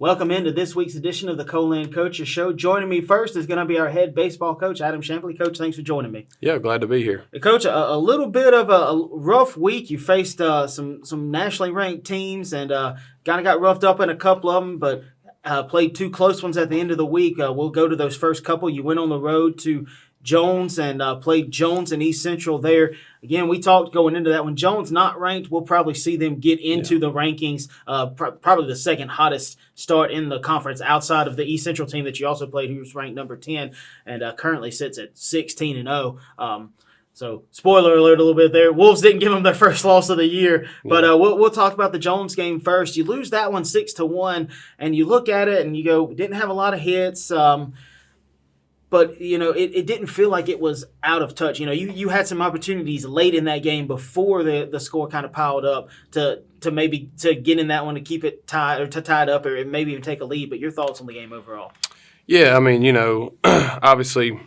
Welcome into this week's edition of the Co-Lin Coaches Show. Joining me first is going to be our head baseball coach, Adam Shamply. Coach, thanks for joining me. Yeah, glad to be here. Coach, a little bit of a rough week. You faced some nationally ranked teams and kind of got roughed up in a couple of them, but played two close ones at the end of the week. We'll go to those first couple. You went on the road to Jones and played Jones and East Central there. Again, we talked going into that one. Jones not ranked. We'll probably see them get into the rankings. Probably the second hottest start in the conference outside of the East Central team that you also played, who was ranked number 10 and currently sits at 16-0. So, spoiler alert a little bit there. Wolves didn't give them their first loss of the year, but we'll talk about the Jones game first. You lose that one 6-1, and you look at it and you go, didn't have a lot of hits. But, it didn't feel like it was out of touch. You had some opportunities late in that game before the score kind of piled up to maybe to get in that one to keep it tied or to tie it up or maybe even take a lead. But your thoughts on the game overall? Yeah, I mean, obviously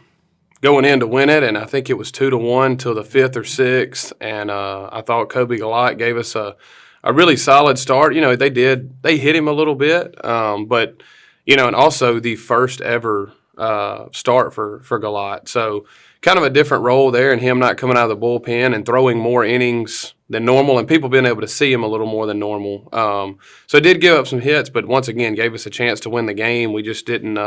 going in to win it, and I think it was 2-1 till the fifth or sixth. And I thought Co-Lin gave us a really solid start. They hit him a little bit, but and also the first ever start for Galat. So kind of a different role there, and him not coming out of the bullpen and throwing more innings than normal, and people being able to see him a little more than normal. So it did give up some hits, but once again gave us a chance to win the game. We just didn't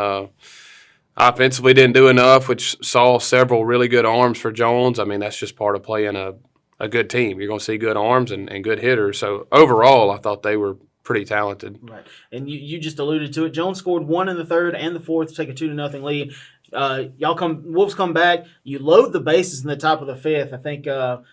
offensively didn't do enough, which saw several really good arms for Jones. I mean, that's just part of playing a good team. You're going to see good arms and good hitters. So overall, I thought they were pretty talented. Right. And you just alluded to it. Jones scored one in the third and the fourth to take a 2-0 lead. Wolves come back. You load the bases in the top of the fifth. I think a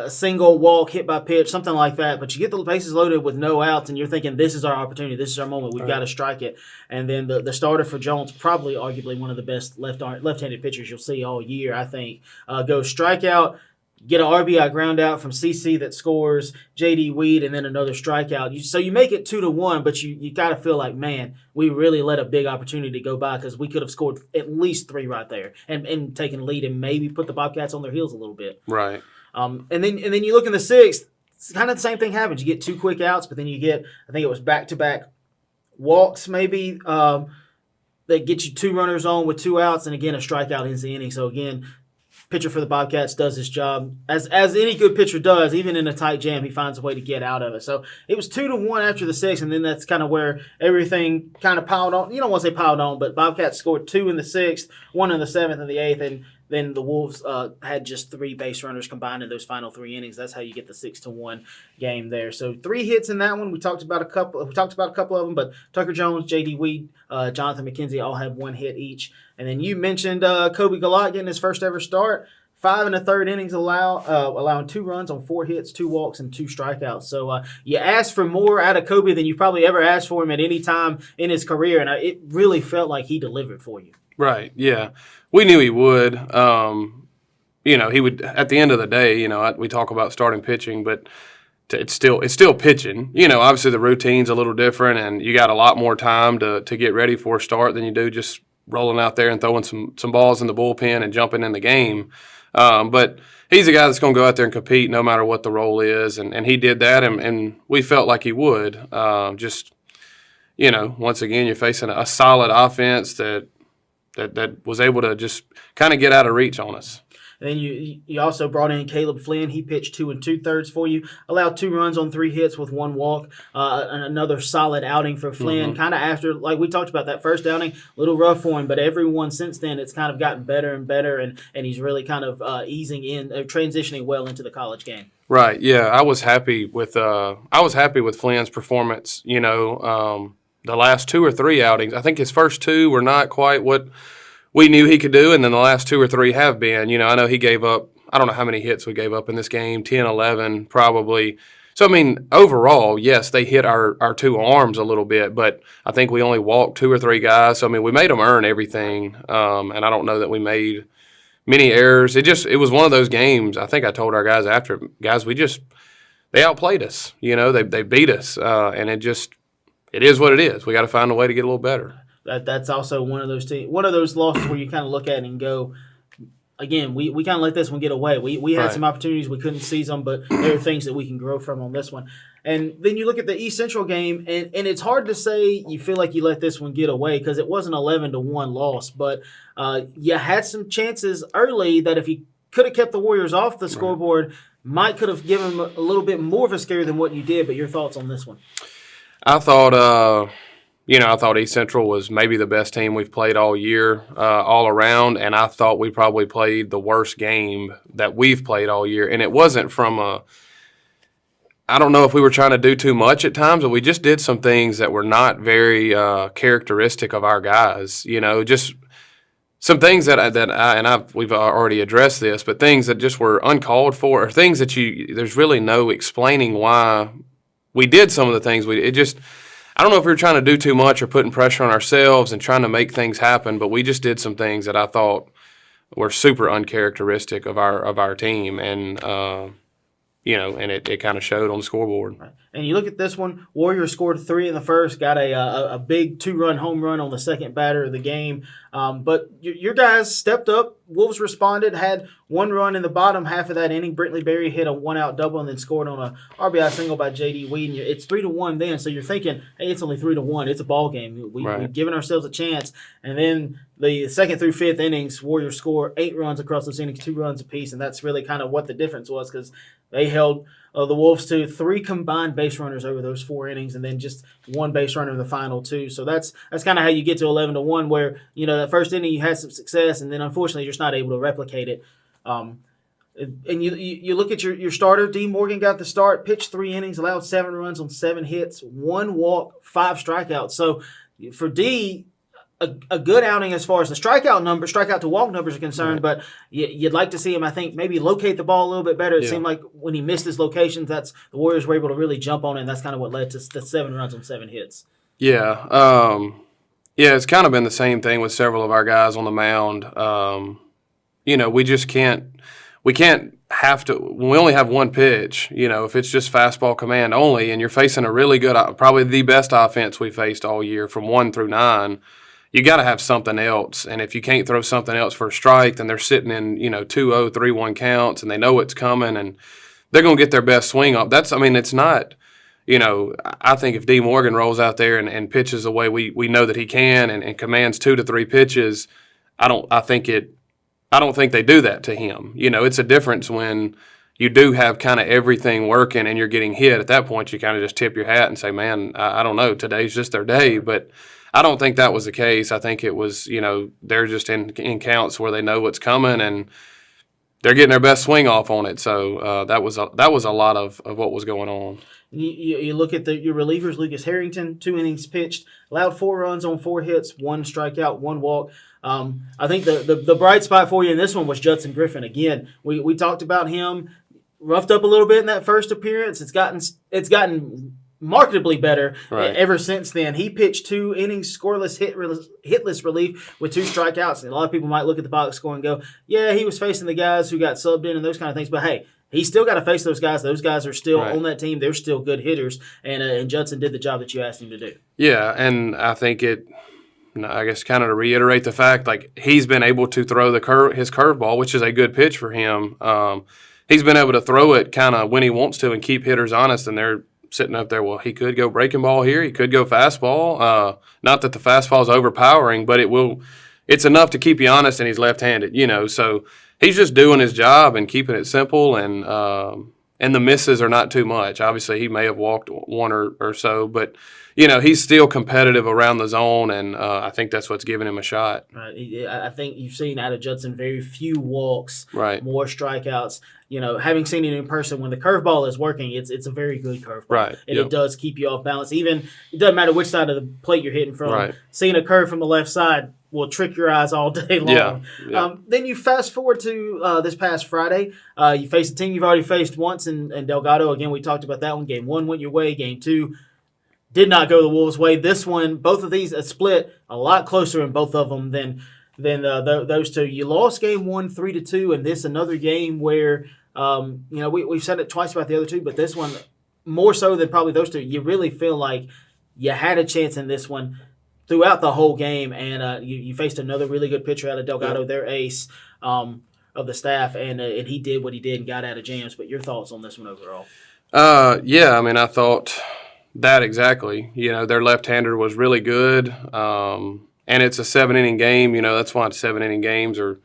single walk, hit by pitch, something like that. But you get the bases loaded with no outs, and you're thinking, this is our opportunity. This is our moment. We've got to strike it. And then the starter for Jones, probably arguably one of the best left-handed pitchers you'll see all year, I think, goes strikeout. Get an RBI ground out from CC that scores, J.D. Weed, and then another strikeout. So you make it 2-1, but you got to feel like, man, we really let a big opportunity go by because we could have scored at least 3 right there and taken a lead and maybe put the Bobcats on their heels a little bit. Right. And then you look in the sixth, it's kind of the same thing happens. You get 2 quick outs, but then you get, I think it was back-to-back walks maybe that get you 2 runners on with 2 outs, and again, a strikeout ends the inning. So again, pitcher for the Bobcats does his job as any good pitcher does. Even in a tight jam, he finds a way to get out of it. So it was 2-1 after the sixth, and then that's kind of where everything kind of piled on. You don't want to say piled on, but Bobcats scored 2 in the sixth, 1 in the seventh, and the eighth, and then the Wolves had just 3 base runners combined in those final 3 innings. That's how you get the 6-1 game there. So 3 hits in that one. We talked about a couple of them, but Tucker Jones, J.D. Weed, Jonathan McKenzie all had 1 hit each. And then you mentioned Co-Lin getting his first ever start. 5 1/3 innings allowing 2 runs on 4 hits, 2 walks, and 2 strikeouts. So you asked for more out of Kobe than you probably ever asked for him at any time in his career, and it really felt like he delivered for you. Right, yeah. We knew he would. He would, at the end of the day, we talk about starting pitching, but it's still pitching. Obviously the routine's a little different, and you got a lot more time to get ready for a start than you do just rolling out there and throwing some balls in the bullpen and jumping in the game. But he's a guy that's going to go out there and compete no matter what the role is, and he did that, and we felt like he would. Once again, you're facing a solid offense that was able to just kind of get out of reach on us. And then you also brought in Caleb Flynn. He pitched 2 2/3 for you, allowed 2 runs on 3 hits with 1 walk. Another solid outing for Flynn. Mm-hmm. Kind of after, like we talked about, that first outing, a little rough for him, but everyone since then it's kind of gotten better and better, and he's really kind of easing in, transitioning well into the college game. Right. Yeah, I was happy with Flynn's performance. The last 2 or 3 outings, I think his first 2 were not quite what we knew he could do, and then the last 2 or 3 have been. I know he gave up, I don't know how many hits we gave up in this game, 10, 11 probably. So, I mean, overall, yes, they hit our 2 arms a little bit, but I think we only walked 2 or 3 guys. So, I mean, we made them earn everything, and I don't know that we made many errors. It was one of those games. I think I told our guys after, guys, they outplayed us. They beat us, and it is what it is. We got to find a way to get a little better. That's also one of those losses where you kind of look at it and go, again, we kind of let this one get away. We had Right. some opportunities, we couldn't seize them, but there are things that we can grow from on this one. And then you look at the East Central game, and it's hard to say you feel like you let this one get away because it was an 11-1 loss, but you had some chances early that if you could have kept the Warriors off the scoreboard, might could have given them a little bit more of a scare than what you did. But your thoughts on this one? I thought, I thought East Central was maybe the best team we've played all year, all around, and I thought we probably played the worst game that we've played all year. And it wasn't from I don't know if we were trying to do too much at times, but we just did some things that were not very characteristic of our guys. Just some things we've already addressed this, but things that just were uncalled for, or things that there's really no explaining why we did some of the things I don't know if we were trying to do too much or putting pressure on ourselves and trying to make things happen, but we just did some things that I thought were super uncharacteristic of our team, and and it kind of showed on the scoreboard. Right. And you look at this one, Warriors scored 3 in the first, got a big 2-run home run on the second batter of the game. But your guys stepped up. Wolves responded, had 1 run in the bottom half of that inning. Brentley Berry hit a 1-out double and then scored on a RBI single by J.D. Weed. And it's 3-1 then, so you're thinking, hey, it's only 3-1. It's a ball game. We've given ourselves a chance. And then the second through fifth innings, Warriors score 8 runs across those innings, 2 runs apiece, and that's really kind of what the difference was because they held the Wolves to 3 combined base runners over those 4 innings, and then just 1 base runner in the final 2. So that's kind of how you get to 11-1, where that first inning you had some success, and then unfortunately you're just not able to replicate it. And you look at your starter, D. Morgan got the start, pitched 3 innings, allowed 7 runs on 7 hits, 1 walk, 5 strikeouts. So for D, a good outing as far as the strikeout to walk numbers are concerned, Right. but you'd like to see him, I think, maybe locate the ball a little bit better. It Yeah. seemed like when he missed his locations, the Warriors were able to really jump on it, and that's kind of what led to the 7 runs on 7 hits. Yeah. It's kind of been the same thing with several of our guys on the mound. We just can't have to, when we only have 1 pitch, if it's just fastball command only, and you're facing a really good, probably the best offense we faced all year from 1 through 9, you got to have something else. And if you can't throw something else for a strike, then they're sitting in, 2-0, 3-1 counts, and they know it's coming, and they're going to get their best swing up. It's not, I think if D. Morgan rolls out there and pitches the way we know that he can and commands 2 to 3 pitches, I don't think they do that to him. It's a difference when you do have kind of everything working and you're getting hit. At that point, you kind of just tip your hat and say, man, I don't know, today's just their day. But I don't think that was the case. I think it was, they're just in counts where they know what's coming and they're getting their best swing off on it. So that was a lot of what was going on. You look at your relievers, Lucas Harrington, 2 innings pitched, allowed 4 runs on 4 hits, 1 strikeout, 1 walk. I think the bright spot for you in this one was Judson Griffin. Again, we talked about him, roughed up a little bit in that first appearance. It's gotten markedly better ever since then. He pitched 2 innings, scoreless, hitless relief with 2 strikeouts. And a lot of people might look at the box score and go, yeah, he was facing the guys who got subbed in and those kind of things. But hey, he's still got to face those guys. Those guys are still on that team. They're still good hitters. And Judson did the job that you asked him to do. Yeah, and I think I guess kind of to reiterate the fact, like he's been able to throw his curveball, which is a good pitch for him. He's been able to throw it kind of when he wants to and keep hitters honest, and they're sitting up there. Well, he could go breaking ball here. He could go fastball. Not that the fastball is overpowering, but it's enough to keep you honest, and he's left-handed, So he's just doing his job and keeping it simple, and the misses are not too much. Obviously, he may have walked 1 or so, but he's still competitive around the zone, and I think that's what's giving him a shot. Right. I think you've seen out of Judson very few walks, right, more strikeouts. Having seen it in person, when the curveball is working, it's a very good curveball. Right. And it does keep you off balance. Even it doesn't matter which side of the plate you're hitting from. Right. Seeing a curve from the left side will trick your eyes all day long. Yeah. Then you fast forward to this past Friday. You face a team you've already faced once in Delgado. Again, we talked about that one. Game 1 went your way. Game 2 did not go the Wolves' way. This one, both of these split a lot closer in both of them than those two. You lost game 1 3-2, and this another game where we've said it twice about the other two, but this one more so than probably those two. You really feel like you had a chance in this one throughout the whole game, and you faced another really good pitcher out of Delgado, their ace. of the staff, and he did what he did and got out of jams. But your thoughts on this one overall? Yeah, I mean, I thought that exactly. Their left-hander was really good, and it's a 7-inning game. That's why 7-inning games are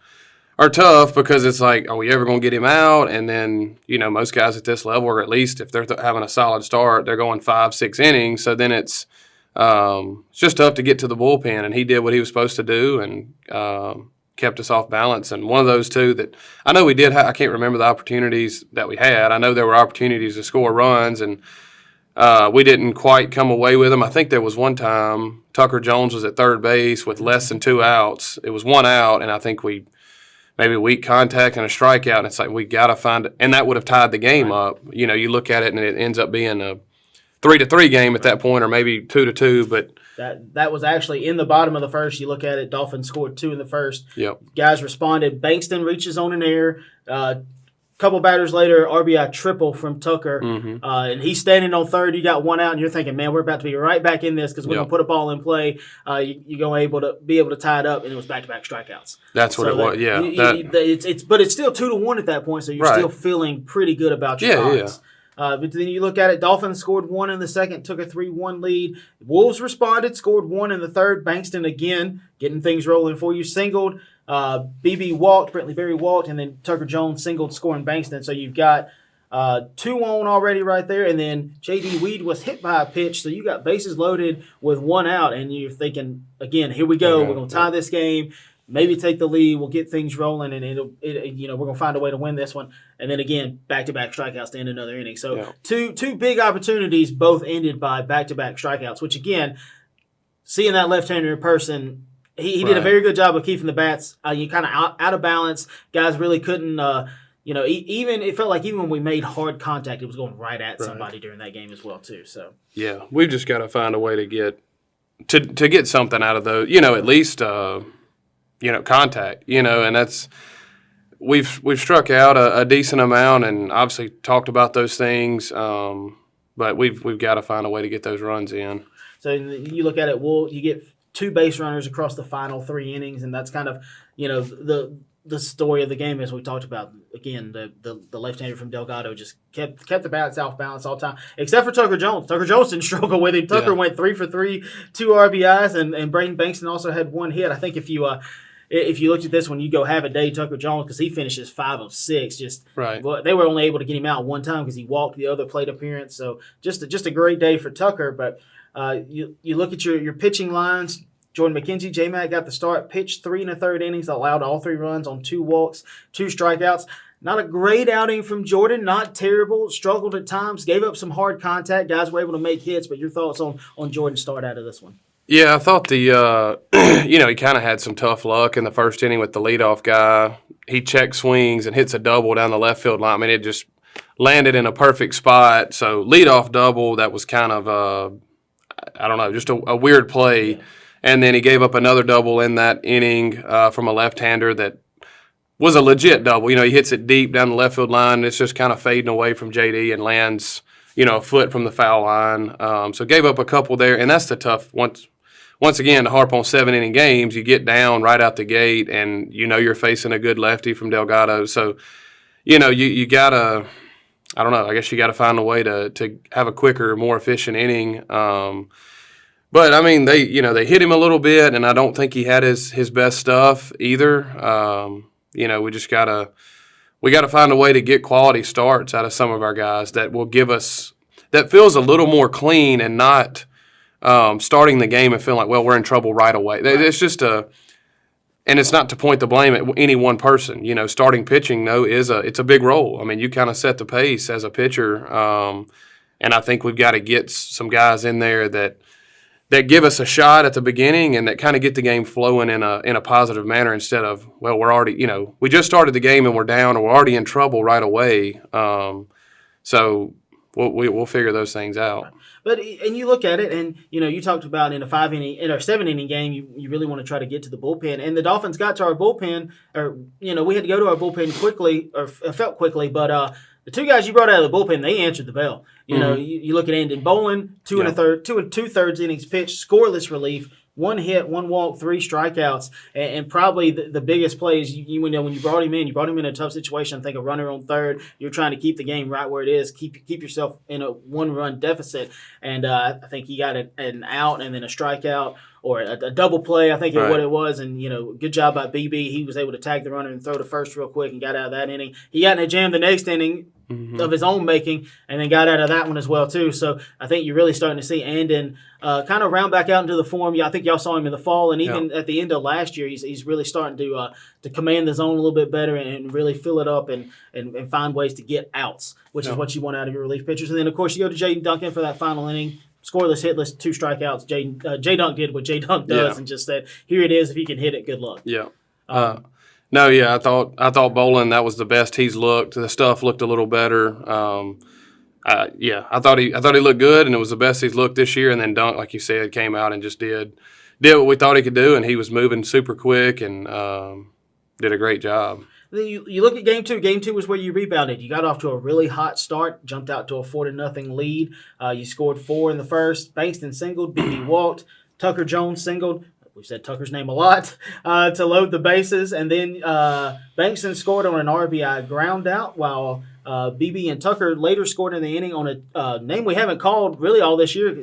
tough, because it's like, are we ever going to get him out? And then, most guys at this level, or at least if they're having a solid start, they're going 5-6 innings. So then it's just tough to get to the bullpen, and he did what he was supposed to do and kept us off balance. And one of those two that I know we did, I can't remember the opportunities that we had. I know there were opportunities to score runs, and we didn't quite come away with them. I think there was one time Tucker Jones was at third base with less than 2 outs. It was 1 out, and I think maybe weak contact and a strikeout, and it's like we got to find it. And that would have tied the game up. You look at it, and it ends up being a 3-3 game at that point, or maybe 2-2. But that was actually in the bottom of the first. You look at it, Dolphins scored 2 in the first. Yep. Guys responded. Bankston reaches on an error. Couple batters later, RBI triple from Tucker, and he's standing on third. You got 1 out, and you're thinking, man, we're about to be right back in this because we're gonna put a ball in play. You're gonna be able to tie it up, and it was back-to-back strikeouts. That's what it was. Yeah, but it's still 2-1 at that point, so you're still feeling pretty good about your odds. But then you look at it, Dolphins scored 1 in the second, took a 3-1 lead. Wolves responded, scored 1 in the third. Bankston again getting things rolling for you. Singled, BB walked, Brentley Berry walked, and then Tucker Jones singled, scoring Bankston. So you've got 2 on already right there. And then J.D. Weed was hit by a pitch, so you got bases loaded with 1 out. And you're thinking, again, here we go. We're going to tie this game. Maybe take the lead. We'll get things rolling, and we're gonna find a way to win this one. And then again, back-to-back strikeouts to end another inning. So two big opportunities, both ended by back-to-back strikeouts. Which again, seeing that left-hander in person, he did a very good job of keeping the bats. You kind of out of balance. Guys really couldn't. Even it felt like even when we made hard contact, it was going right at somebody during that game as well too. So yeah, we've just got to find a way to get something out of those. At least. Contact, and that's we've struck out a decent amount and obviously talked about those things, but we've got to find a way to get those runs in. So you look at it, you get 2 base runners across the final 3 innings, and that's kind of the story of the game, as we talked about. Again, the left-hander from Delgado just kept the bats off balance all the time, except for Tucker Jones. Tucker Jones didn't struggle with him. Tucker went 3 for 3, 2 RBIs, and Braden Bankston also had 1 hit. I think if you looked at this one, you go have a day Tucker Jones, because he finishes 5 of 6. They were only able to get him out 1 time because he walked the other plate appearance. So just a great day for Tucker. But you look at your pitching lines. Jordan McKenzie, J-Mac got the start, pitched 3 1/3 innings, allowed all 3 runs on 2 walks, 2 strikeouts. Not a great outing from Jordan, not terrible, struggled at times, gave up some hard contact. Guys were able to make hits, but your thoughts on Jordan's start out of this one? Yeah, I thought he kind of had some tough luck in the first inning with the leadoff guy. He check swings and hits a double down the left field line. I mean, it just landed in a perfect spot. So leadoff double, that was kind of, just a weird play. Yeah. And then he gave up another double in that inning from a left-hander that was a legit double. He hits it deep down the left field line. It's just kind of fading away from J.D. and lands, a foot from the foul line. So gave up a couple there, and that's the tough once again, to harp on 7-inning games, you get down right out the gate, and you're facing a good lefty from Delgado. So, you gotta, I don't know, I guess you gotta find a way to have a quicker, more efficient inning. But I mean, they hit him a little bit, and I don't think he had his best stuff either. We just gotta find a way to get quality starts out of some of our guys that will give us that feels a little more clean and not. Starting the game and feeling like, well, we're in trouble right away. It's just and it's not to point the blame at any one person. Starting pitching, it's a big role. I mean, you kind of set the pace as a pitcher, and I think we've got to get some guys in there that give us a shot at the beginning and that kind of get the game flowing in a positive manner instead of, well, we're already, we just started the game and we're down or we're already in trouble right away. So we'll figure those things out. But and you look at it, and you talked about in a 7-inning game, you really want to try to get to the bullpen. And the Dolphins got to our bullpen, or we had to go to our bullpen quickly, or felt quickly. But the 2 guys you brought out of the bullpen, they answered the bell. You look at Andon Bolin, 2 2/3 innings pitched, scoreless relief, 1 hit, 1 walk, 3 strikeouts, and probably the biggest play is when you brought him in a tough situation. I think a runner on third, you're trying to keep the game right where it is, keep yourself in a 1-run deficit, and I think he got an out and then a strikeout or a double play, I think is what it was, and good job by BB. He was able to tag the runner and throw to first real quick and got out of that inning. He got in a jam the next inning of his own making, and then got out of that one as well too. So I think you're really starting to see Andon kind of round back out into the form. Yeah, I think y'all saw him in the fall, and even at the end of last year, he's really starting to command the zone a little bit better and really fill it up and find ways to get outs, which is what you want out of your relief pitchers. And then of course you go to Jaden Duncan for that final inning. Scoreless, hitless, 2 strikeouts. J-Dunk did what J-Dunk does and just said, here it is. If he can hit it, good luck. Yeah. I thought Bolin, that was the best he's looked. The stuff looked a little better. I thought he looked good, and it was the best he's looked this year. And then Dunk, like you said, came out and just did what we thought he could do, and he was moving super quick and did a great job. Then you look at game 2. Game 2 was where you rebounded. You got off to a really hot start, jumped out to a 4-0 lead. You scored 4 in the first. Bankston singled, BB walked. Tucker Jones singled. We've said Tucker's name a lot to load the bases. And then Bankston scored on an RBI ground out, while BB and Tucker later scored in the inning on a name we haven't called really all this year.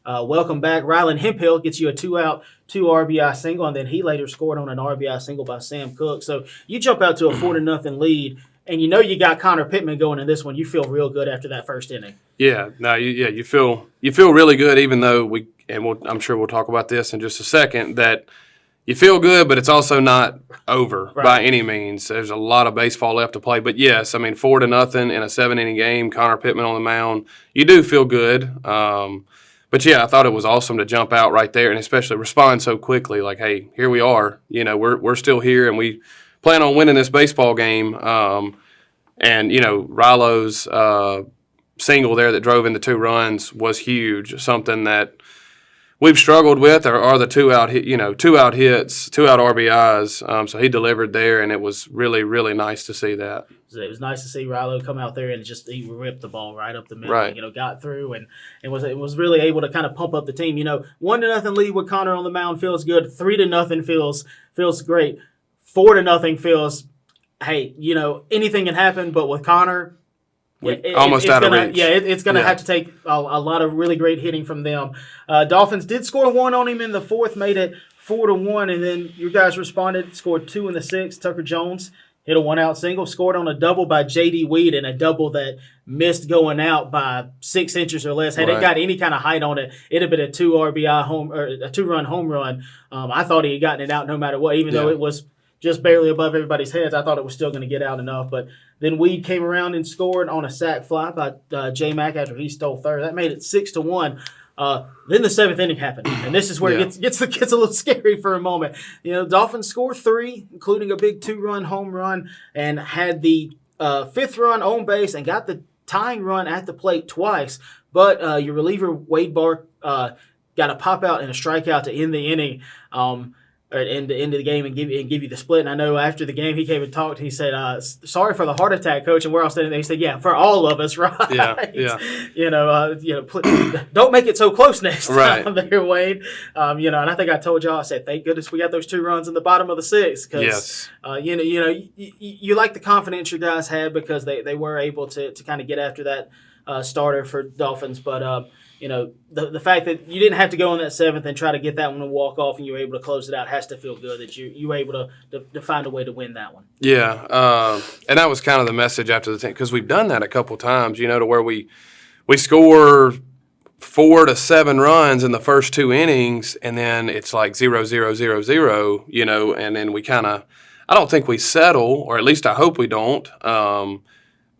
Welcome back. Rylan Hemphill gets you a 2-out, 2 RBI single, and then he later scored on an RBI single by Sam Cook. So you jump out to a 4-0 lead, and you got Connor Pittman going in this one. You feel real good after that first inning. Yeah, you feel really good, even though I'm sure we'll talk about this in just a second, that you feel good, but it's also not over by any means. There's a lot of baseball left to play. But yes, 4-0 in a 7-inning game, Connor Pittman on the mound, you do feel good. But yeah, I thought it was awesome to jump out right there and especially respond so quickly. Like, hey, here we are. We're still here and we plan on winning this baseball game. And Rilo's single there that drove in the 2 runs was huge. Something that we've struggled with are the 2-out hits, 2-out RBIs. So he delivered there, and it was really, really nice to see that. It was nice to see Rilo come out there and he ripped the ball right up the middle. Right. Got through and was really able to kind of pump up the team. 1-0 lead with Connor on the mound feels good. 3-0 feels great. 4-0 feels, hey, anything can happen, but with Connor, almost out of reach. Yeah, it's going to have to take a lot of really great hitting from them. Dolphins did score 1 on him in the 4th, made it 4-1, and then you guys responded, scored 2 in the 6th. Tucker Jones hit a 1-out single, scored on a double by J.D. Weed, and a double that missed going out by 6 inches or less. Had it got any kind of height on it, it'd have been a 2 RBI home or a 2-run home run. I thought he had gotten it out no matter what, even though it was just barely above everybody's heads. I thought it was still going to get out enough, but then Weed came around and scored on a sac fly by J Mack after he stole third. That made it 6-1. Then the 7th inning happened, and this is where it gets a little scary for a moment. Dolphins scored 3, including a big 2-run home run, and had the 5th run on base and got the tying run at the plate twice. But your reliever Wade Bark got a pop out and a strikeout to end the inning. Or end the game and give you the split. And I know after the game he came and talked. He said, "Sorry for the heart attack, coach." And we're all standing there. He said, "Yeah, for all of us, right? Yeah. Don't make it so close next time, right. there, Wade." And I think I told y'all. I said, "Thank goodness we got those 2 runs in the bottom of the 6th." Because you like the confidence your guys had because they were able to kind of get after that starter for Dolphins, but. The fact that you didn't have to go in that 7th and try to get that one to walk off and you were able to close it out has to feel good that you were able to find a way to win that one. Yeah, and that was kind of the message after the team because we've done that a couple times, to where we score 4 to 7 runs in the first 2 innings and then it's like 0-0-0-0, and then we kind of – I don't think we settle, or at least I hope we don't.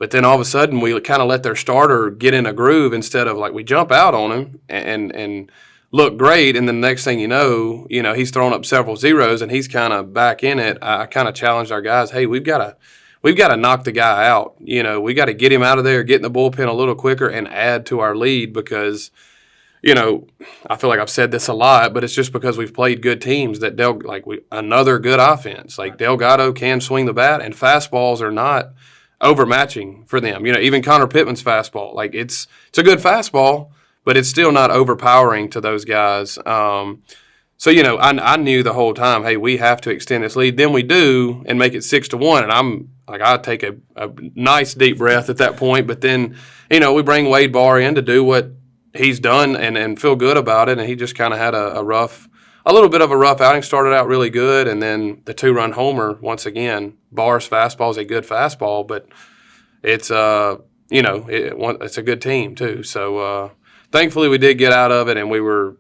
But then all of a sudden we kind of let their starter get in a groove instead of like we jump out on him and look great, and then the next thing you know, he's thrown up several zeros and he's kind of back in it. I kind of challenged our guys, hey, we've got to knock the guy out. We got to get him out of there, get in the bullpen a little quicker, and add to our lead because. I feel like I've said this a lot, but it's just because we've played good teams that another good offense. Like Delgado can swing the bat, and fastballs are not overmatching for them. Even Connor Pittman's fastball, like it's a good fastball, but it's still not overpowering to those guys. So, I knew the whole time, hey, we have to extend this lead. Then we do and make it 6-1. And I'm like, I take a nice deep breath at that point. But then, we bring Wade Barr in to do what he's done and feel good about it. And he just kind of had a little bit of a rough outing. Started out really good. And then the 2-run homer, once again, Barr's fastball is a good fastball, but it's, it's a good team too. So thankfully we did get out of it, and we were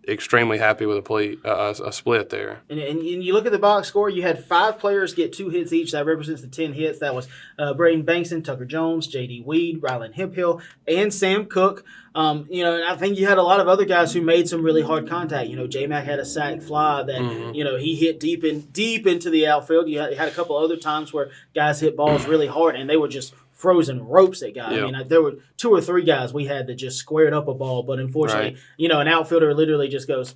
extremely happy with a split there. And you look at the box score, you had 5 players get 2 hits each. That represents the 10 hits. That was Braden Bankson, Tucker Jones, J.D. Weed, Rylan Hemphill, and Sam Cook. And I think you had a lot of other guys who made some really hard contact. J-Mac had a sac fly that, he hit deep into the outfield. You had a couple other times where guys hit balls really hard, and they were just frozen ropes at guys. Yep. I mean, there were 2 or 3 guys we had that just squared up a ball, but unfortunately, an outfielder literally just goes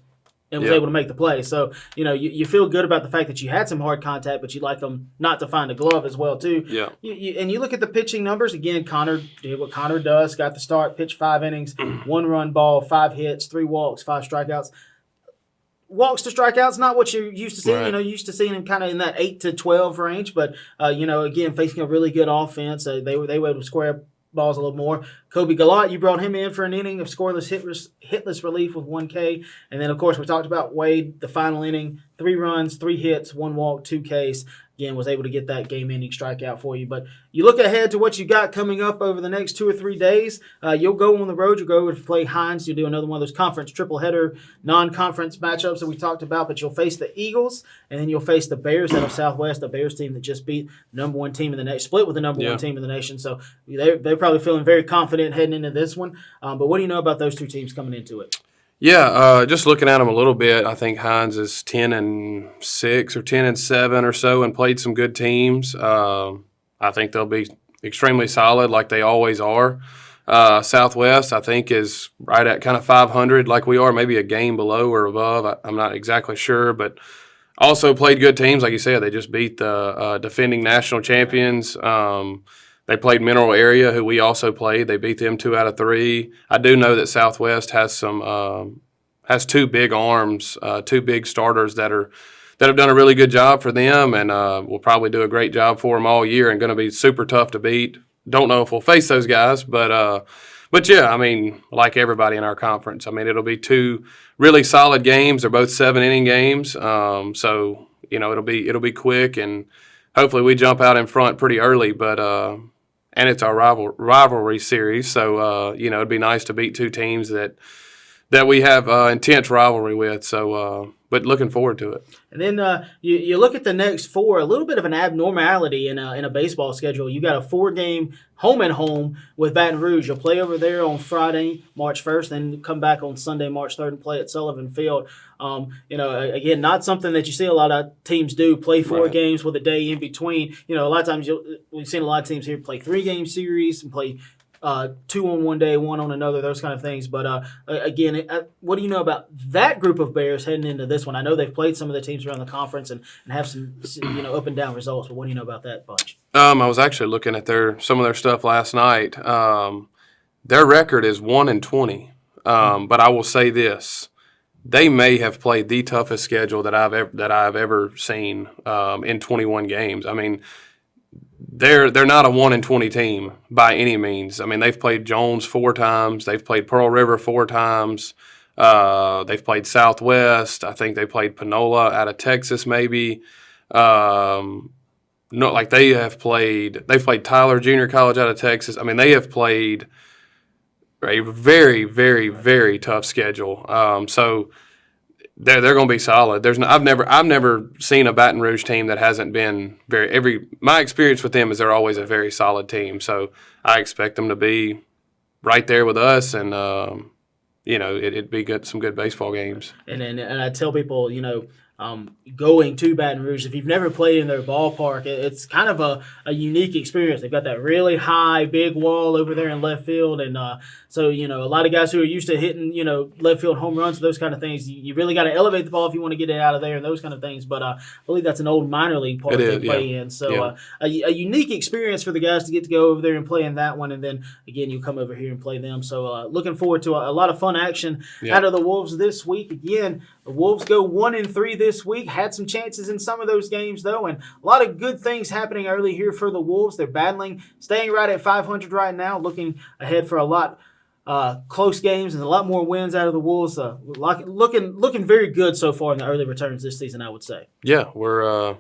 and was able to make the play. So, you feel good about the fact that you had some hard contact, but you'd like them not to find a glove as well, too. Yeah. And you look at the pitching numbers. Again, Connor did what Connor does, got the start, pitched 5 innings, 1-run ball, 5 hits, 3 walks, 5 strikeouts. Walks to strikeouts, not what you're used to seeing. Right. You're used to seeing him kind of in that 8 to 12 range. But, again, facing a really good offense, they were able to square up balls a little more. Kobe Galat, you brought him in for an inning of scoreless, hitless relief with 1 K. And then, of course, we talked about Wade, the final inning, 3 runs, 3 hits, 1 walk, 2 Ks. Again, was able to get that game-ending strikeout for you. But you look ahead to what you got coming up over the next 2 or 3 days. You'll go on the road. You'll go to play Hines. You'll do another one of those conference triple-header, non-conference matchups that we talked about. But you'll face the Eagles, and then you'll face the Bears out of Southwest, the Bears team that just beat the number 1 team in the nation, split with the number 1 team in the nation. So they're probably feeling very confident heading into this one. But what do you know about those 2 teams coming into it? Yeah, just looking at them a little bit, I think Hines is 10-6 or 10-7 or so, and played some good teams. I think they'll be extremely solid, like they always are. Southwest, I think, is right at kind of 500, like we are, maybe a game below or above. I'm not exactly sure, but also played good teams, like you said. They just beat the defending national champions. They played Mineral Area, who we also played. They beat them 2 out of 3. I do know that Southwest has has 2 big arms, 2 big starters that have done a really good job for them, and will probably do a great job for them all year, and going to be super tough to beat. Don't know if we'll face those guys, but yeah, I mean, like everybody in our conference, I mean, it'll be 2 really solid games. They're both 7-inning games, so it'll be quick, and hopefully we jump out in front pretty early, but. And it's our rivalry series, so it'd be nice to beat 2 teams that we have intense rivalry with. So, but looking forward to it. And then you look at the next 4, a little bit of an abnormality in a baseball schedule. You got a 4-game home and home with Baton Rouge. You'll play over there on Friday, March 1st, then come back on Sunday, March 3rd, and play at Sullivan Field. Again, not something that you see a lot of teams do, play 4 games with a day in between. A lot of times we've seen a lot of teams here play 3-game series and play 2 on one day, 1 on another, those kind of things. But again, what do you know about that group of Bears heading into this one? I know they've played some of the teams around the conference and have some up and down results. But what do you know about that bunch? I was actually looking at some of their stuff last night. Their record is 1-20. But I will say this: they may have played the toughest schedule that I've ever seen in 21 games. I mean, they're not a 1-20 team by any means. I mean, they've played Jones 4 times. They've played Pearl River 4 times. They've played Southwest. I think they played Panola out of Texas, maybe. They've played Tyler Junior College out of Texas. I mean, they have played a very, very, very tough schedule. So they're going to be solid. I've never seen a Baton Rouge team that hasn't been my experience with them is they're always a very solid team. So I expect them to be right there with us, and it'd be some good baseball games. And I tell people, going to Baton Rouge. If you've never played in their ballpark, it's kind of a unique experience. They've got that really high, big wall over there in left field. And so, a lot of guys who are used to hitting, left field home runs, those kind of things, you really got to elevate the ball if you want to get it out of there and those kind of things. But I believe that's an old minor league park they play in. So a unique experience for the guys to get to go over there and play in that one. And then, again, you come over here and play them. So looking forward to a lot of fun action out of the Wolves this week. Again, the Wolves go 1-3 this week. Had some chances in some of those games, though, and a lot of good things happening early here for the Wolves. They're battling, staying right at 500 right now, looking ahead for a lot close games and a lot more wins out of the Wolves. Looking very good so far in the early returns this season, I would say. Yeah, we're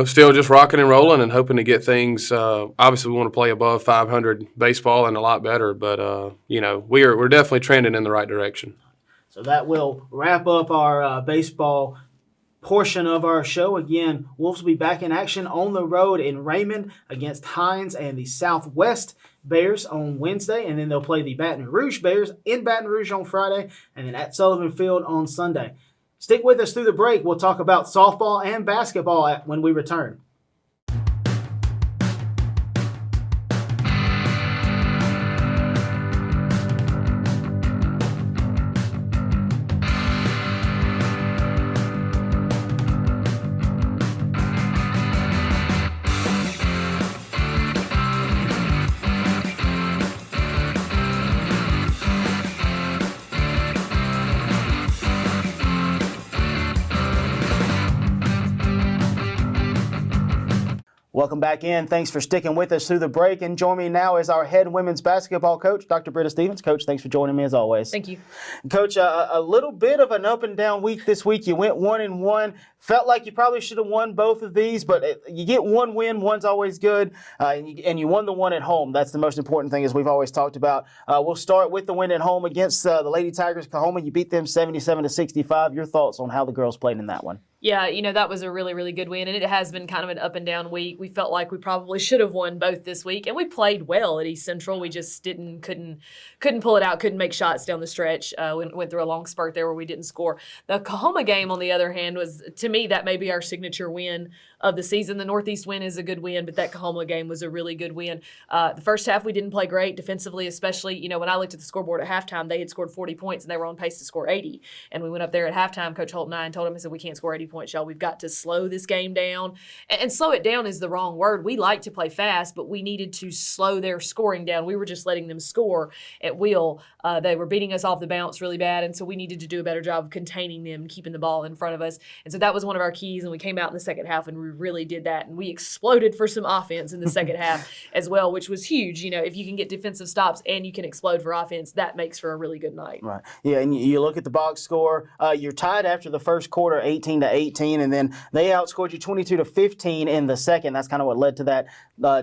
still just rocking and rolling and hoping to get things. Obviously, we want to play above 500 baseball and a lot better, but we're definitely trending in the right direction. So that will wrap up our baseball portion of our show. Again, Wolves will be back in action on the road in Raymond against Hines and the Southwest Bears on Wednesday, and then they'll play the Baton Rouge Bears in Baton Rouge on Friday, and then at Sullivan Field on Sunday. Stick with us through the break. We'll talk about softball and basketball when we return. Welcome back in. Thanks for sticking with us through the break. And join me now is our head women's basketball coach, Dr. Britta Stevens. Coach, thanks for joining me as always. Thank you. Coach, a little bit of an up and down week this week. You went 1-1. Felt like you probably should have won both of these, but you get one win. One's always good, and you won the one at home. That's the most important thing, as we've always talked about. We'll start with the win at home against the Lady Tigers Coahoma. You beat them 77-65. Your thoughts on how the girls played in that one? Yeah, that was a really, really good win, and it has been kind of an up and down week. We felt like we probably should have won both this week, and we played well at East Central. We just couldn't pull it out, couldn't make shots down the stretch. Went through a long spurt there where we didn't score. The Coahoma game, on the other hand, was, to me, that may be our signature win of the season. The Northeast win is a good win, but that Coahoma game was a really good win. The first half we didn't play great defensively, especially, when I looked at the scoreboard at halftime, they had scored 40 points and they were on pace to score 80. And we went up there at halftime, Coach Holt and I told him, I said, we can't score 80 points, y'all. We've got to slow this game down. And slow it down is the wrong word. We like to play fast, but we needed to slow their scoring down. We were just letting them score at will. They were beating us off the bounce really bad, and so we needed to do a better job of containing them, keeping the ball in front of us. And so that was one of our keys, and we came out in the second half and we really did that. And we exploded for some offense in the second half as well, which was huge. If you can get defensive stops and you can explode for offense, that makes for a really good night. Right. Yeah, and you look at the box score. You're tied after the first quarter, 18-18, and then they outscored you 22-15 in the second. That's kind of what led to that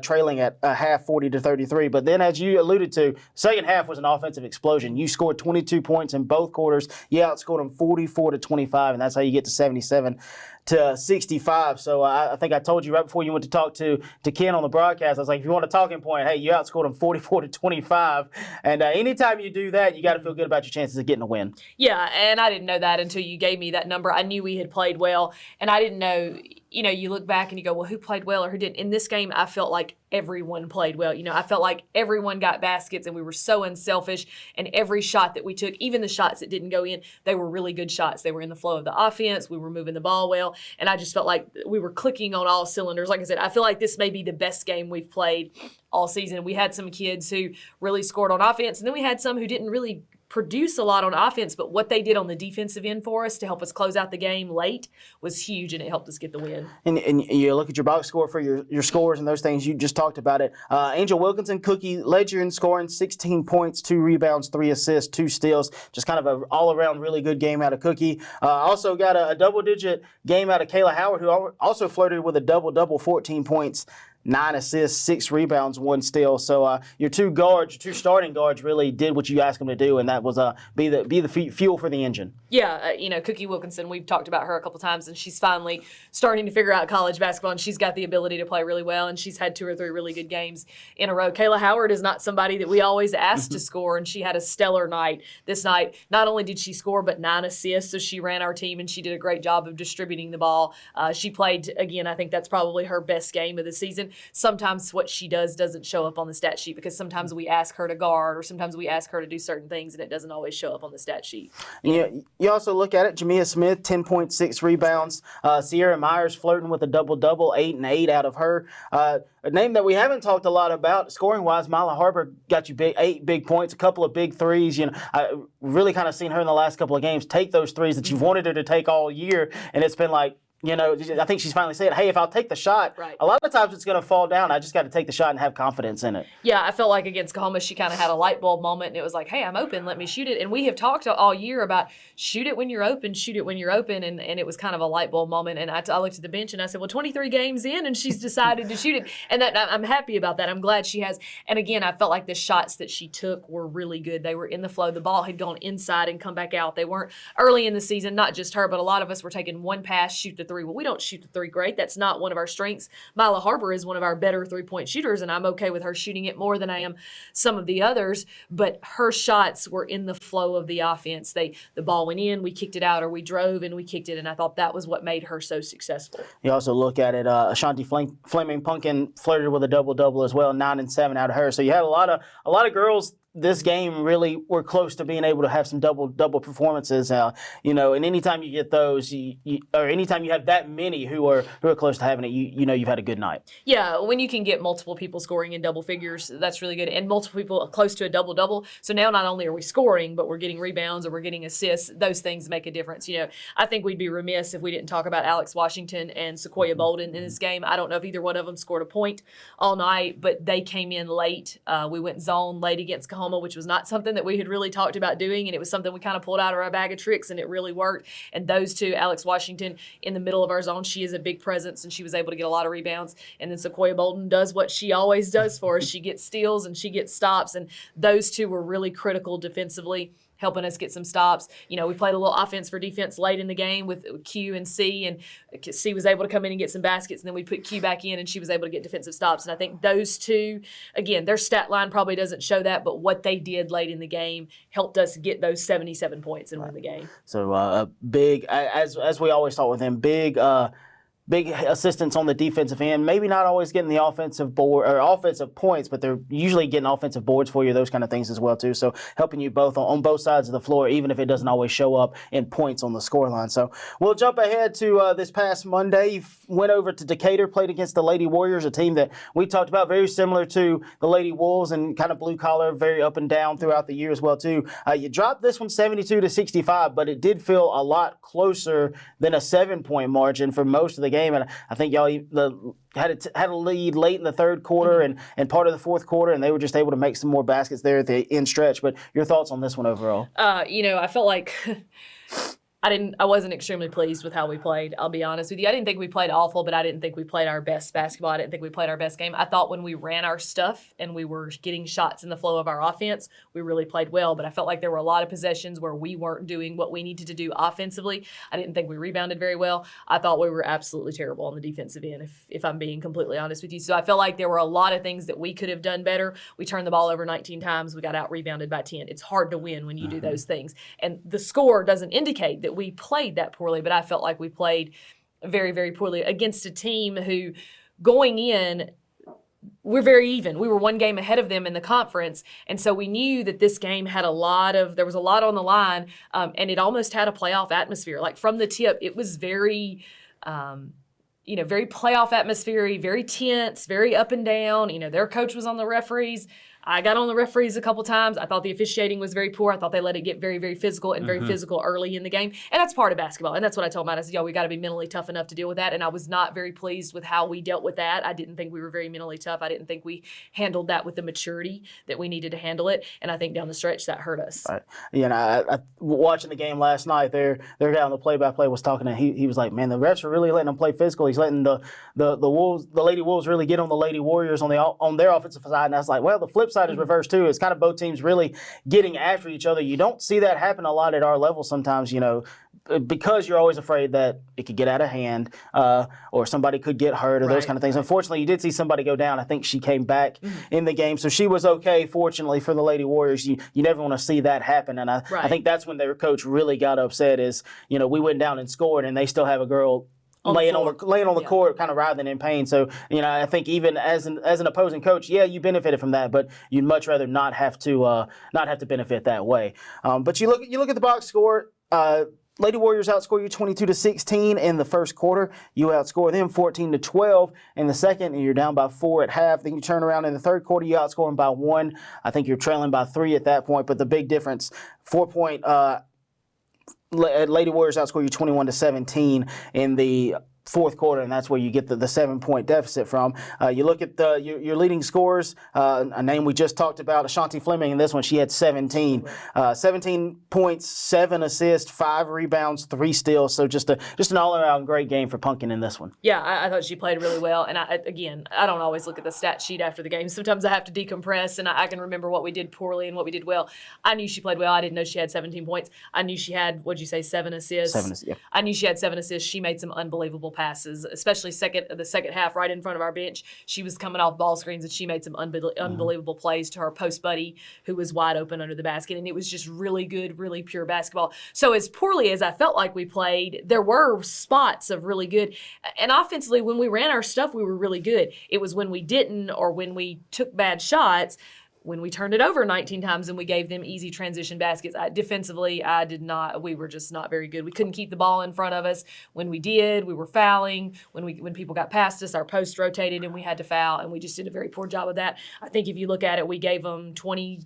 trailing at half 40-33. But then, as you alluded to, second half was an offensive explosion. You scored 22 points in both quarters. You outscored them 44-25, and that's how you get to 77-65. So I think I told you right before you went to talk to Ken on the broadcast, I was like, if you want a talking point, hey, you outscored them 44-25. And anytime you do that, you got to feel good about your chances of getting a win. Yeah, and I didn't know that until you gave me that number. I knew we had played well, and I didn't know, you look back and you go, well, who played well or who didn't? In this game, I felt like everyone played well. I felt like everyone got baskets, and we were so unselfish, and every shot that we took, even the shots that didn't go in, they were really good shots. They were in the flow of the offense. We were moving the ball well, and I just felt like we were clicking on all cylinders. Like I said, I feel like this may be the best game we've played all season. We had some kids who really scored on offense, and then we had some who didn't really produce a lot on offense, but what they did on the defensive end for us to help us close out the game late was huge, and it helped us get the win. And you look at your box score for your scores and those things, you just talked about it. Angel Wilkinson, Cookie led you in scoring, 16 points, 2 rebounds, 3 assists, 2 steals. Just kind of an all-around really good game out of Cookie. Also got a double-digit game out of Kayla Howard, who also flirted with a double-double, 14 points, 9 assists, 6 rebounds, 1 steal. So your two starting guards really did what you asked them to do, and that was be the fuel for the engine. Yeah, Cookie Wilkinson, we've talked about her a couple times, and she's finally starting to figure out college basketball, and she's got the ability to play really well, and she's had 2 or 3 really good games in a row. Kayla Howard is not somebody that we always ask to score, and she had a stellar night this night. Not only did she score, but 9 assists, so she ran our team, and she did a great job of distributing the ball. She played, again, I think that's probably her best game of the season. Sometimes what she does doesn't show up on the stat sheet because sometimes we ask her to guard or sometimes we ask her to do certain things, and it doesn't always show up on the stat sheet. You also look at it, Jamia Smith, 10.6 rebounds. Sierra Myers flirting with a double-double, 8 and 8 out of her. A name that we haven't talked a lot about scoring-wise, Mila Harper got you 8 big points, a couple of big threes. I really kind of seen her in the last couple of games take those threes that you've wanted her to take all year, and it's been like, I think she's finally said, hey, if I'll take the shot, right. A lot of times it's going to fall down. I just got to take the shot and have confidence in it. Yeah, I felt like against Kahoma, she kind of had a light bulb moment, and it was like, hey, I'm open, let me shoot it. And we have talked all year about shoot it when you're open, and it was kind of a light bulb moment. And I looked at the bench, and I said, well, 23 games in, and she's decided to shoot it. And I'm happy about that. I'm glad she has. And again, I felt like the shots that she took were really good. They were in the flow. The ball had gone inside and come back out. They weren't early in the season, not just her, but a lot of us were taking one pass, shoot the 3. Well, we don't shoot the 3 great. That's not one of our strengths. Mila Harper is one of our better 3-point shooters, and I'm okay with her shooting it more than I am some of the others, but her shots were in the flow of the offense. The ball went in, we kicked it out, or we drove and we kicked it, and I thought that was what made her so successful. You also look at it, Ashanti Fleming Pumpkin flirted with a double-double as well, 9 and 7 out of her. So you had a lot of girls this game really were close to being able to have some double performances, and anytime you get those, or anytime you have that many who are close to having it, you've had a good night. Yeah, when you can get multiple people scoring in double figures, that's really good, and multiple people close to a double. So now not only are we scoring, but we're getting rebounds or we're getting assists. Those things make a difference. I think we'd be remiss if we didn't talk about Alex Washington and Sequoia Bolden in this game. I don't know if either one of them scored a point all night, but they came in late. We went zone late against Kahoma, which was not something that we had really talked about doing, and it was something we kind of pulled out of our bag of tricks, and it really worked. And those two, Alex Washington in the middle of our zone, she is a big presence, and she was able to get a lot of rebounds. And then Sequoia Bolden does what she always does for us. She gets steals and she gets stops, and those two were really critical defensively, helping us get some stops. We played a little offense for defense late in the game with Q and C, and C was able to come in and get some baskets, and then we put Q back in, and she was able to get defensive stops. And I think those two, again, their stat line probably doesn't show that, but what they did late in the game helped us get those 77 points and win the game. So big, as we always talk with them, big assistance on the defensive end. Maybe not always getting the offensive board or offensive points, but they're usually getting offensive boards for you, those kind of things as well too. So helping you both on both sides of the floor, even if it doesn't always show up in points on the scoreline. So we'll jump ahead to this past Monday. You went over to Decatur, played against the Lady Warriors, a team that we talked about, very similar to the Lady Wolves and kind of blue collar, very up and down throughout the year as well too. You dropped this one 72-65, but it did feel a lot closer than a 7-point margin for most of the game. And I think y'all had a lead late in the third quarter and part of the fourth quarter, and they were just able to make some more baskets there at the end stretch. But your thoughts on this one overall? I felt like I wasn't extremely pleased with how we played. I'll be honest with you. I didn't think we played awful, but I didn't think we played our best basketball. I didn't think we played our best game. I thought when we ran our stuff and we were getting shots in the flow of our offense, we really played well. But I felt like there were a lot of possessions where we weren't doing what we needed to do offensively. I didn't think we rebounded very well. I thought we were absolutely terrible on the defensive end, if I'm being completely honest with you. So I felt like there were a lot of things that we could have done better. We turned the ball over 19 times. We got out-rebounded by 10. It's hard to win when you do those things. And the score doesn't indicate that we played that poorly, but I felt like we played very, very poorly against a team who, going in, we're very even. We were one game ahead of them in the conference, and so we knew that this game had there was a lot on the line, and it almost had a playoff atmosphere. Like from the tip, it was very, very playoff atmosphere, very tense, very up and down. Their coach was on the referees. I got on the referees a couple times. I thought the officiating was very poor. I thought they let it get very, very physical and very physical early in the game. And that's part of basketball. And that's what I told Matt. I said, y'all, we got to be mentally tough enough to deal with that. And I was not very pleased with how we dealt with that. I didn't think we were very mentally tough. I didn't think we handled that with the maturity that we needed to handle it. And I think down the stretch that hurt us. Right. You know, I watching the game last night, their guy on the play-by-play was talking, and he was like, man, the refs are really letting them play physical. He's letting the Wolves, the Lady Wolves, really get on the Lady Warriors on their offensive side. And I was like, well, the flip side is reversed too. It's kind of both teams really getting after each other. You don't see that happen a lot at our level sometimes, you know, because you're always afraid that it could get out of hand or somebody could get hurt or those kind of things. Unfortunately, you did see somebody go down. I think she came back in the game. So she was okay, fortunately, for the Lady Warriors. You never want to see that happen. And I think that's when their coach really got upset is, you know, we went down and scored and they still have a girl laying on the court, kind of writhing in pain. So, you know, I think even as an opposing coach, yeah, you benefited from that, but you'd much rather not have to benefit that way. But you look at the box score. Lady Warriors outscore you 22-16 in the first quarter. You outscore them 14-12 in the second, and you're down by 4 at half. Then you turn around in the third quarter, you outscore them by 1. I think you're trailing by 3 at that point. But the big difference, 4-point Lady Warriors outscore you 21-17 in the fourth quarter, and that's where you get the 7-point deficit from. You look at your leading scorers, a name we just talked about, Ashanti Fleming. In this one, she had 17. 17 points, 7 assists, 5 rebounds, 3 steals. So just an all-around great game for Pumpkin in this one. Yeah, I thought she played really well. And I don't always look at the stat sheet after the game. Sometimes I have to decompress, and I can remember what we did poorly and what we did well. I knew she played well. I didn't know she had 17 points. I knew she had, 7 assists? 7 assists, yeah. I knew she had 7 assists. She made some unbelievable passes, especially the second half right in front of our bench. She was coming off ball screens, and she made some unbelievable plays to her post buddy who was wide open under the basket. And it was just really good, really pure basketball. So as poorly as I felt like we played, there were spots of really good. And offensively, when we ran our stuff, we were really good. It was when we didn't, or when we took bad shots, when we turned it over 19 times and we gave them easy transition baskets. Defensively, we were just not very good. We couldn't keep the ball in front of us. When we did, we were fouling. When people got past us, our post rotated and we had to foul, and we just did a very poor job of that. I think if you look at it, we gave them 20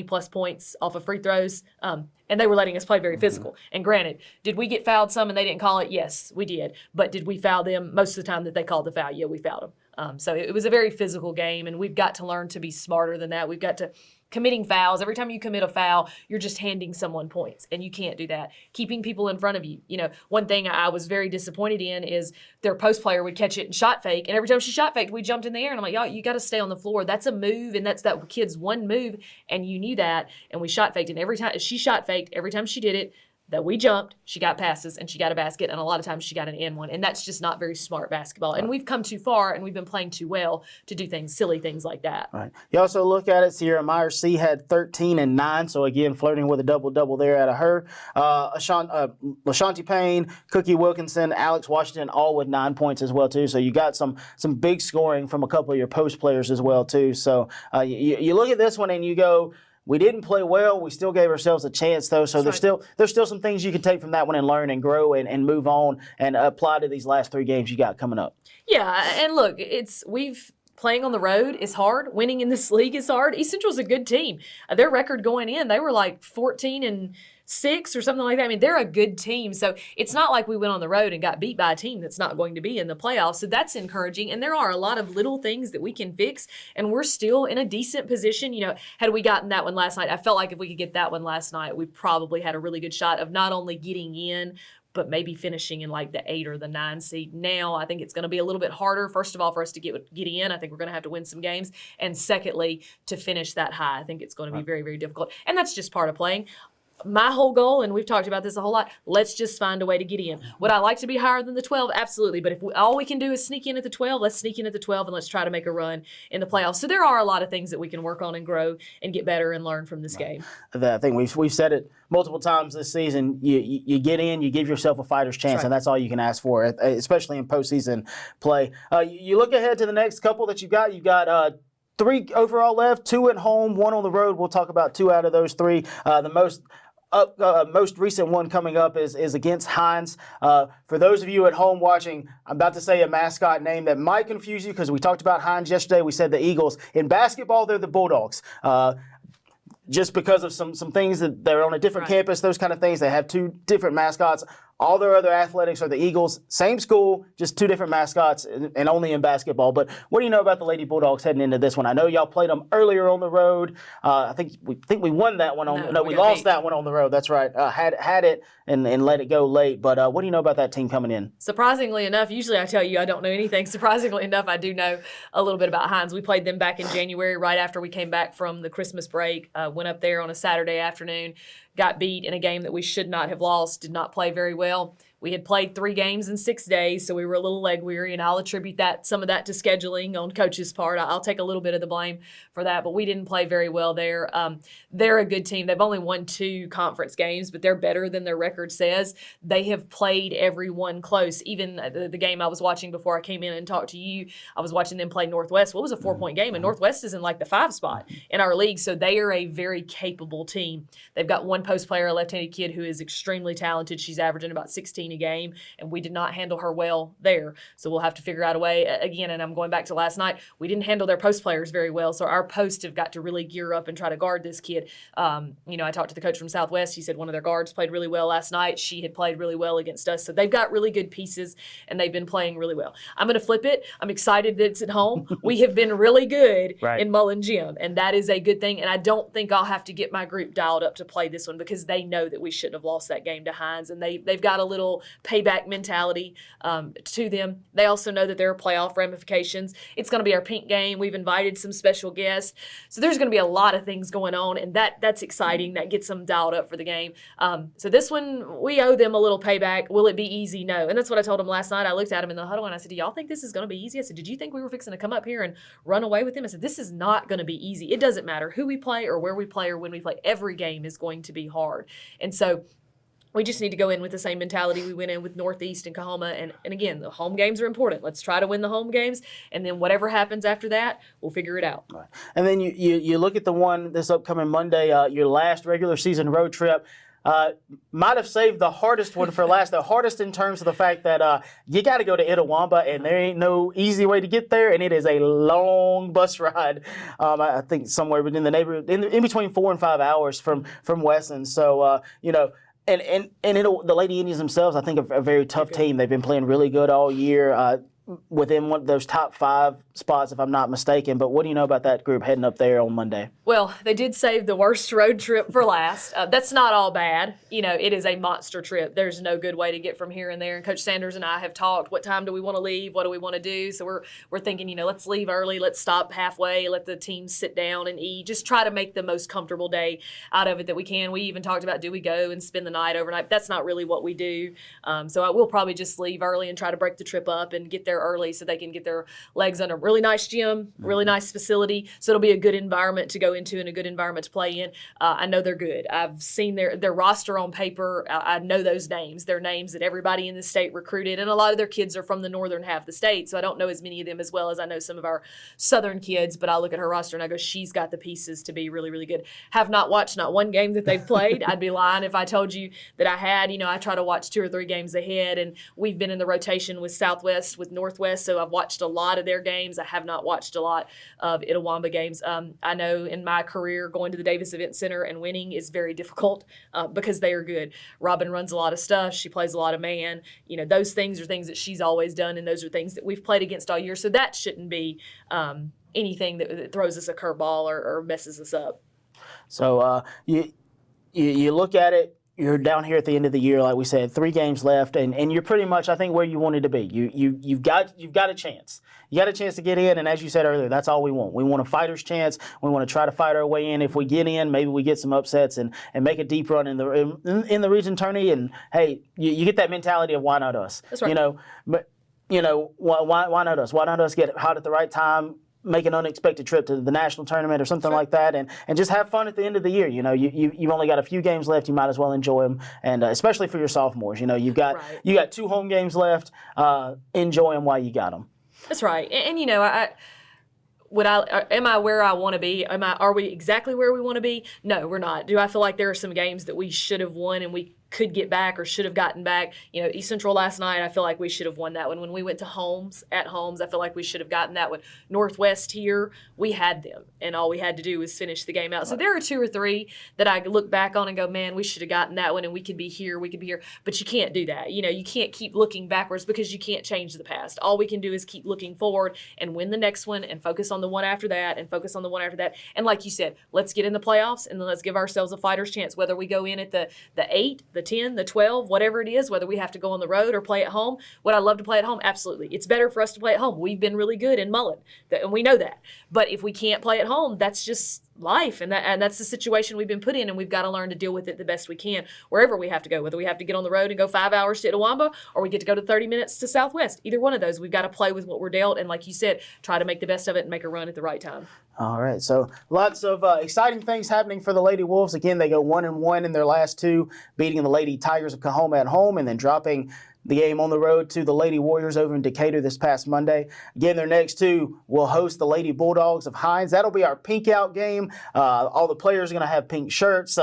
plus points off of free throws, and they were letting us play very physical. And granted, did we get fouled some and they didn't call it? Yes, we did. But did we foul them most of the time that they called the foul? Yeah, we fouled them. So it was a very physical game, and we've got to learn to be smarter than that. We've got to committing fouls. Every time you commit a foul, you're just handing someone points, and you can't do that. Keeping people in front of you. You know, one thing I was very disappointed in is their post player would catch it and shot fake, and every time she shot faked, we jumped in the air, and I'm like, y'all, you got to stay on the floor. That's a move, and that's that kid's one move, and you knew that, and we shot faked, and every time she shot faked, every time she did it, that we jumped, she got passes, and she got a basket, and a lot of times she got an and one, and that's just not very smart basketball. And we've come too far, and we've been playing too well to do silly things like that. Right. You also look at it, Sierra Myers C had 13 and 9, so again, flirting with a double-double there out of her. Ashanti Payne, Cookie Wilkinson, Alex Washington, all with 9 points as well, too. So you got some big scoring from a couple of your post players as well, too. So you look at this one and you go, we didn't play well. We still gave ourselves a chance, though. So there's still some things you can take from that one and learn and grow and move on and apply to these last 3 games you got coming up. Yeah, and look, playing on the road is hard. Winning in this league is hard. East Central's a good team. Their record going in, they were like 14-6 or something like that. I mean, they're a good team. So it's not like we went on the road and got beat by a team that's not going to be in the playoffs. So that's encouraging. And there are a lot of little things that we can fix, and we're still in a decent position. You know, had we gotten that one last night, I felt like if we could get that one last night, we probably had a really good shot of not only getting in, but maybe finishing in like the 8 or the 9 seed. Now, I think it's going to be a little bit harder, first of all, for us to get in. I think we're going to have to win some games. And secondly, to finish that high, I think it's going to be very, very difficult. And that's just part of playing. My whole goal, and we've talked about this a whole lot, let's just find a way to get in. Would I like to be higher than the 12? Absolutely. But if all we can do is sneak in at the 12, let's sneak in at the 12 and let's try to make a run in the playoffs. So there are a lot of things that we can work on and grow and get better and learn from this game. I think we've said it multiple times this season. You get in, you give yourself a fighter's chance, and that's all you can ask for, especially in postseason play. You look ahead to the next couple that you've got. You've got 3 overall left, 2 at home, 1 on the road. We'll talk about 2 out of those 3. The most most recent one coming up is against Hines. For those of you at home watching, I'm about to say a mascot name that might confuse you because we talked about Hines yesterday. We said the Eagles. In basketball, they're the Bulldogs. Just because of some things that they're on a different campus, those kind of things. They have two different mascots. All their other athletics are the Eagles. Same school, just two different mascots, and only in basketball. But what do you know about the Lady Bulldogs heading into this one? I know y'all played them earlier on the road. I think we won that one on. No, we lost that one on the road. That's right. Had it and let it go late. But what do you know about that team coming in? Surprisingly enough, usually I tell you I don't know anything. Surprisingly enough, I do know a little bit about Hines. We played them back in January, right after we came back from the Christmas break. Went up there on a Saturday afternoon, got beat in a game that we should not have lost, did not play very well. We had played 3 games in 6 days, so we were a little leg weary, and I'll attribute some of that to scheduling on coach's part. I'll take a little bit of the blame for that, but we didn't play very well there. They're a good team. They've only won 2 conference games, but they're better than their record says. They have played everyone close. Even the game I was watching before I came in and talked to you, I was watching them play Northwest. Well, it was a 4-point game, and Northwest is in like the 5 spot in our league, so they are a very capable team. They've got one post player, a left-handed kid who is extremely talented. She's averaging about 16 a game, and we did not handle her well there. So we'll have to figure out a way again. And I'm going back to last night. We didn't handle their post players very well. So our posts have got to really gear up and try to guard this kid. I talked to the coach from Southwest. He said one of their guards played really well last night. She had played really well against us. So they've got really good pieces, and they've been playing really well. I'm going to flip it. I'm excited that it's at home. We have been really good in Mullen Gym, and that is a good thing. And I don't think I'll have to get my group dialed up to play this one because they know that we shouldn't have lost that game to Hines, and they've got a little payback mentality to them. They also know that there are playoff ramifications. It's going to be our pink game. We've invited some special guests. So there's going to be a lot of things going on, and that's exciting. That gets them dialed up for the game. So this one, we owe them a little payback. Will it be easy? No. And that's what I told them last night. I looked at them in the huddle, and I said, do y'all think this is going to be easy? I said, did you think we were fixing to come up here and run away with them? I said, this is not going to be easy. It doesn't matter who we play or where we play or when we play. Every game is going to be hard. And so we just need to go in with the same mentality we went in with Northeast and Kahoma. And again, the home games are important. Let's try to win the home games. And then whatever happens after that, we'll figure it out. Right. And then you look at the one this upcoming Monday, your last regular season road trip. Might have saved the hardest one for last. The hardest in terms of the fact that you got to go to Itawamba, and there ain't no easy way to get there, and it is a long bus ride. I think somewhere within the neighborhood, in between 4 and 5 hours from Wesson. So And the Lady Indians themselves, I think, are a very tough team. They've been playing really good all year, within one of those top 5 spots, if I'm not mistaken. But what do you know about that group heading up there on Monday? Well, they did save the worst road trip for last. That's not all bad. It is a monster trip. There's no good way to get from here and there. And Coach Sanders and I have talked, what time do we want to leave? What do we want to do? So we're thinking, let's leave early. Let's stop halfway. Let the team sit down and eat. Just try to make the most comfortable day out of it that we can. We even talked about, do we go and spend the night overnight? That's not really what we do. So I will probably just leave early and try to break the trip up and get there early so they can get their legs on a really nice gym, really nice facility. So it'll be a good environment to go into and a good environment to play in. I know they're good. I've seen their roster on paper. I know those names. They're names that everybody in the state recruited, and a lot of their kids are from the northern half of the state, so I don't know as many of them as well as I know some of our southern kids, but I look at her roster and I go, she's got the pieces to be really, really good. Have not watched not one game that they've played. I'd be lying if I told you that I had. I try to watch 2 or 3 games ahead, and we've been in the rotation with Southwest, with Northwest, so I've watched a lot of their games. I have not watched a lot of Itawamba games. I know in my career going to the Davis Event Center and winning is very difficult because they are good. Robin runs a lot of stuff. She plays a lot of man. Those things are things that she's always done, and those are things that we've played against all year. So that shouldn't be anything that throws us a curveball or messes us up. So you look at it. You're down here at the end of the year, like we said, 3 games left, and you're pretty much, I think, where you wanted to be. You've got a chance. You got a chance to get in, and as you said earlier, that's all we want. We want a fighter's chance. We want to try to fight our way in. If we get in, maybe we get some upsets and make a deep run in the region tourney. And hey, you get that mentality of why not us? That's right. Why not us? Why not us get hot at the right time? Make an unexpected trip to the national tournament or something like that, and just have fun at the end of the year. You've only got a few games left. You might as well enjoy them, and especially for your sophomores. You've got 2 home games left. Enjoy them while you got them. That's right, and am I where I want to be? Are we exactly where we want to be? No, we're not. Do I feel like there are some games that we should have won and we could get back or should have gotten back? East Central last night, I feel like we should have won that one. When we went to Holmes, I feel like we should have gotten that one. Northwest here, we had them, and all we had to do was finish the game out. So there are 2 or 3 that I look back on and go, man, we should have gotten that one, and we could be here, But you can't do that. You can't keep looking backwards because you can't change the past. All we can do is keep looking forward and win the next one and focus on the one after that and focus on the one after that. And like you said, let's get in the playoffs, and then let's give ourselves a fighter's chance, whether we go in at the 8, the 10, the 12, whatever it is, whether we have to go on the road or play at home. Would I love to play at home? Absolutely. It's better for us to play at home. We've been really good in Mullen, and we know that. But if we can't play at home, that's just life, and that's the situation we've been put in, and we've got to learn to deal with it the best we can wherever we have to go, whether we have to get on the road and go 5 hours to Itawamba or we get to go to 30 minutes to Southwest. Either one of those, we've got to play with what we're dealt, and like you said, try to make the best of it and make a run at the right time. All right, so lots of exciting things happening for the Lady Wolves. Again, they go 1-1 in their last 2, beating the Lady Tigers of Coahoma at home and then dropping the game on the road to the Lady Warriors over in Decatur this past Monday. Again, their next 2 will host the Lady Bulldogs of Hines. That'll be our pink out game. All the players are going to have pink shirts.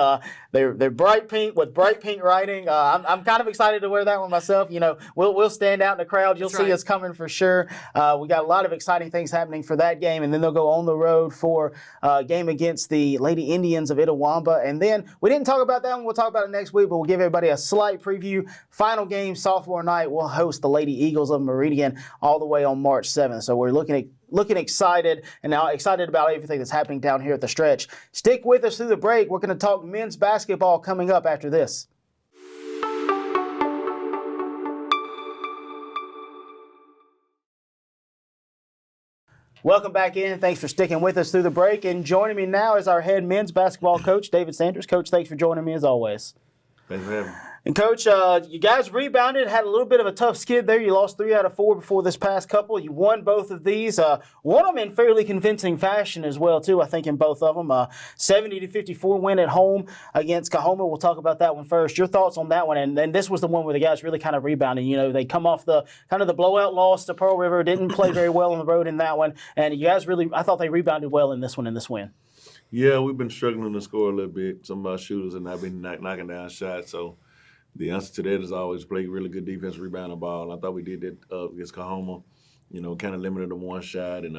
They're bright pink with bright pink writing. I'm kind of excited to wear that one myself. We'll stand out in the crowd. You'll see us coming for sure. We got a lot of exciting things happening for that game, and then they'll go on the road for a game against the Lady Indians of Itawamba. And then we didn't talk about that one. We'll talk about it next week, but we'll give everybody a slight preview. Final game, sophomore night, we'll host the Lady Eagles of Meridian all the way on March 7th. So we're looking excited and now excited about everything that's happening down here at the stretch. Stick with us through the break. We're going to talk men's basketball coming up after this. Welcome back in. Thanks for sticking with us through the break. And joining me now is our head men's basketball coach, David Sanders. Coach, thanks for joining me as always. Thanks for having me. And, Coach, you guys rebounded, had a little bit of a tough skid there. You lost 3 out of 4 before this past couple. You won both of these. Won them in fairly convincing fashion as well, too, I think, in both of them. 70-54 win at home against Coahoma. We'll talk about that one first. Your thoughts on that one? And then this was the one where the guys really kind of rebounded. They come off the blowout loss to Pearl River, didn't play very well on the road in that one. And you guys I thought they rebounded well in this one, in this win. Yeah, we've been struggling to score a little bit. Some of our shooters and I've been knocking down shots. So the answer to that is always play really good defense, rebound the ball. I thought we did that against Coahoma. Kind of limited them one shot, and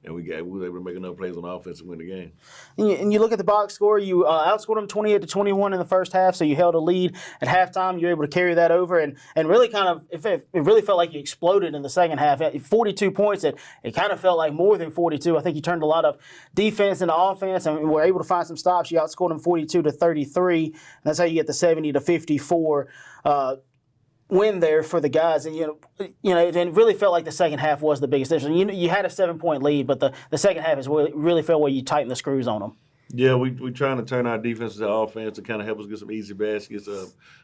we were able to make enough plays on offense to win the game. And you look at the box score, you outscored them 28-21 in the first half, so you held a lead at halftime. You were able to carry that over, and really kind of it really felt like you exploded in the second half. At 42 points, it kind of felt like more than 42. I think you turned a lot of defense into offense, and were able to find some stops. You outscored them 42-33, and that's how you get the 70-54. Win there for the guys, and it really felt like the second half was the biggest difference. You had a 7-point lead, but the second half is really felt where you tighten the screws on them. Yeah, we trying to turn our defense to offense to kind of help us get some easy baskets.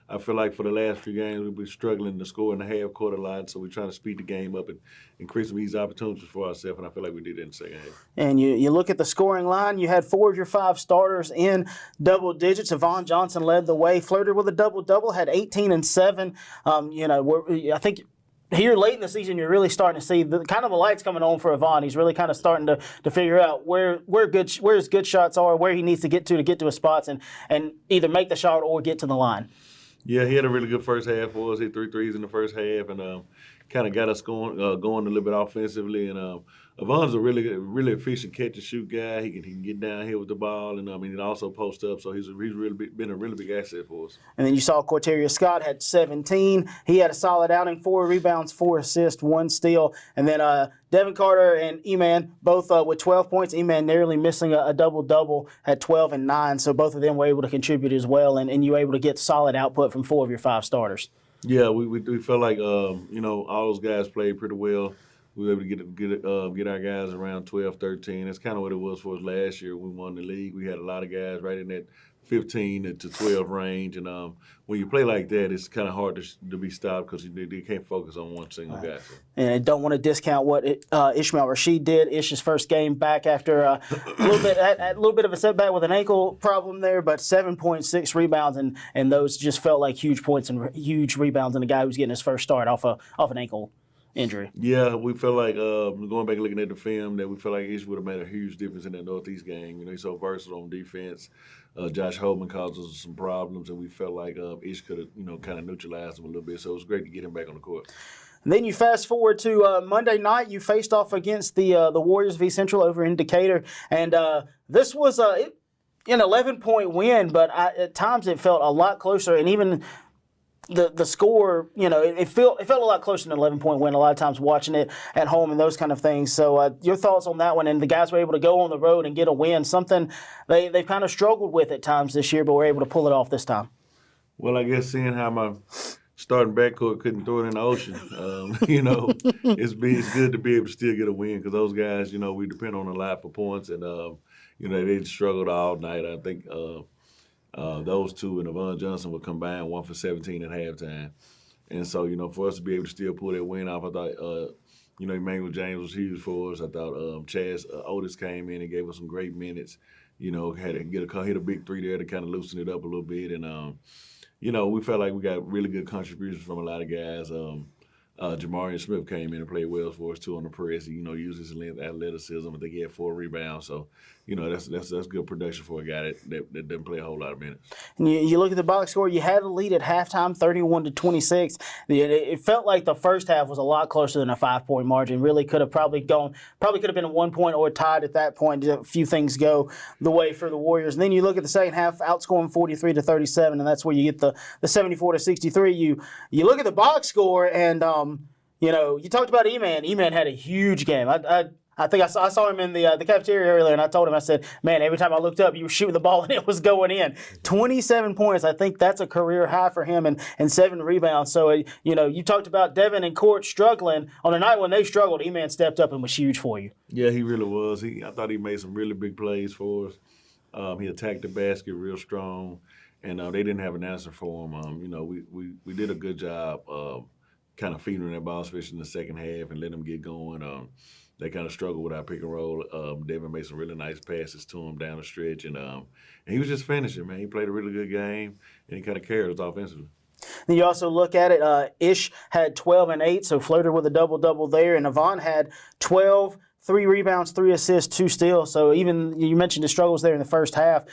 I feel like for the last few games we've been struggling to score in the half court a lot, so we're trying to speed the game up and increase some easy opportunities for ourselves, and I feel like we did that in the second half. And you look at the scoring line, you had 4 of your 5 starters in double digits. Yvonne Johnson led the way, flirted with a double-double, had 18 and 7. I think here late in the season, you're really starting to see the lights coming on for Yvonne. He's really kind of starting to figure out where his good shots are, where he needs to get to his spots, and either make the shot or get to the line. Yeah, he had a really good first half for us. Hit 3 threes in the first half, and kind of got us going a little bit offensively. And Yvonne's a really efficient catch and shoot guy. He can get down here with the ball, and he also post up. So he's been a really big asset for us. And then you saw Corteria Scott had 17. He had a solid outing, 4 rebounds, 4 assists, 1 steal. And then Devin Carter and Eman both with 12 points. Eman narrowly missing a double-double, had 12 and 9. So both of them were able to contribute as well, and you were able to get solid output from 4 of your 5 starters. Yeah, we felt like all those guys played pretty well. We were able to get our guys around 12, 13. That's kind of what it was for us last year. We won the league. We had a lot of guys right in that 15 to 12 range. And when you play like that, it's kind of hard to be stopped because they can't focus on one single guy. So. And I don't want to discount what Ishmael Rashid did. Ish's first game back after a little bit of a setback with an ankle problem there, but 7.6 rebounds, and those just felt like huge points and huge rebounds, and a guy who's getting his first start off an ankle injury. Yeah, we feel like going back and looking at the film that we feel like Ish would have made a huge difference in that Northeast game. You know, he's so versatile on defense. Josh Holman caused us some problems, and we felt like Ish could have, kind of neutralized him a little bit. So it was great to get him back on the court. And then you fast forward to Monday night. You faced off against the Warriors v Central over in Decatur, and this was an 11-point win, but at times it felt a lot closer, and even the score, it felt a lot closer than an 11-point win a lot of times watching it at home and those kind of things. So your thoughts on that one? And the guys were able to go on the road and get a win, something they've kind of struggled with at times this year, but were able to pull it off this time. Well, I guess seeing how my starting backcourt couldn't throw it in the ocean, it's good to be able to still get a win because those guys, we depend on a lot for points, and they struggled all night. I think those two and Avon Johnson were combined 1 for 17 at halftime. And so, for us to be able to still pull that win off, I thought, Emmanuel James was huge for us. I thought Chaz Otis came in and gave us some great minutes. Had to hit a big three there to kind of loosen it up a little bit. And, we felt like we got really good contributions from a lot of guys. Jamarian Smith came in and played well for us, too, on the press. He, used his athleticism. I think he had 4 rebounds. So, that's good production for a guy that didn't play a whole lot of minutes. And you look at the box score, you had a lead at halftime, 31-26. It felt like the first half was a lot closer than a 5-point margin. Really could have probably could have been a 1-point or tied at that point. A few things go the way for the Warriors. And then you look at the second half, outscoring 43-37, and that's where you get the 74-63. You look at the box score, and you talked about E-Man. E-Man had a huge game. I think I saw him in the cafeteria earlier, and I told him, I said, man, every time I looked up, you were shooting the ball, and it was going in. 27 points. I think that's a career high for him, and 7 rebounds. So, you talked about Devin and Court struggling. On the night when they struggled, E-Man stepped up and was huge for you. Yeah, he really was. I thought he made some really big plays for us. He attacked the basket real strong, and they didn't have an answer for him. We did a good job kind of feeding that ball, especially in the second half, and let them get going. They kind of struggled with our pick and roll. Devin made some really nice passes to him down the stretch, and he was just finishing, man. He played a really good game, and he kind of carried us offensively. Then you also look at it, Ish had 12 and 8, so flirted with a double-double there, and Avon had 12, 3 rebounds, 3 assists, 2 steals. So even you mentioned the struggles there in the first half,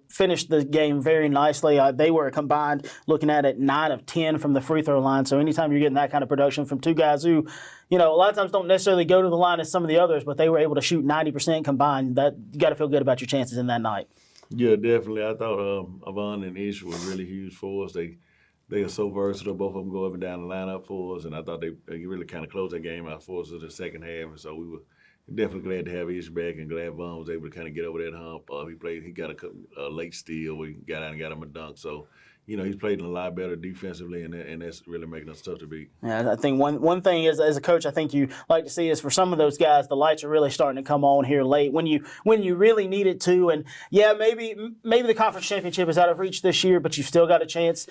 finished the game very nicely. They were combined, looking at it, 9 of 10 from the free throw line. So anytime you're getting that kind of production from 2 guys who, a lot of times don't necessarily go to the line as some of the others, but they were able to shoot 90% combined, that you got to feel good about your chances in that night. Yeah, definitely. I thought Avon and Ish were really huge for us. They are so versatile. Both of them go up and down the lineup for us, and I thought they really kind of closed that game out for us in the second half. And so we were definitely glad to have Ish back, and glad Vaughn was able to kind of get over that hump. He got a late steal where he got out and got him a dunk. So, he's played a lot better defensively, and that's really making us tough to beat. Yeah, I think one thing is, as a coach, I think you like to see is for some of those guys, the lights are really starting to come on here late when you really need it to. And yeah, maybe the conference championship is out of reach this year, but you've still got a chance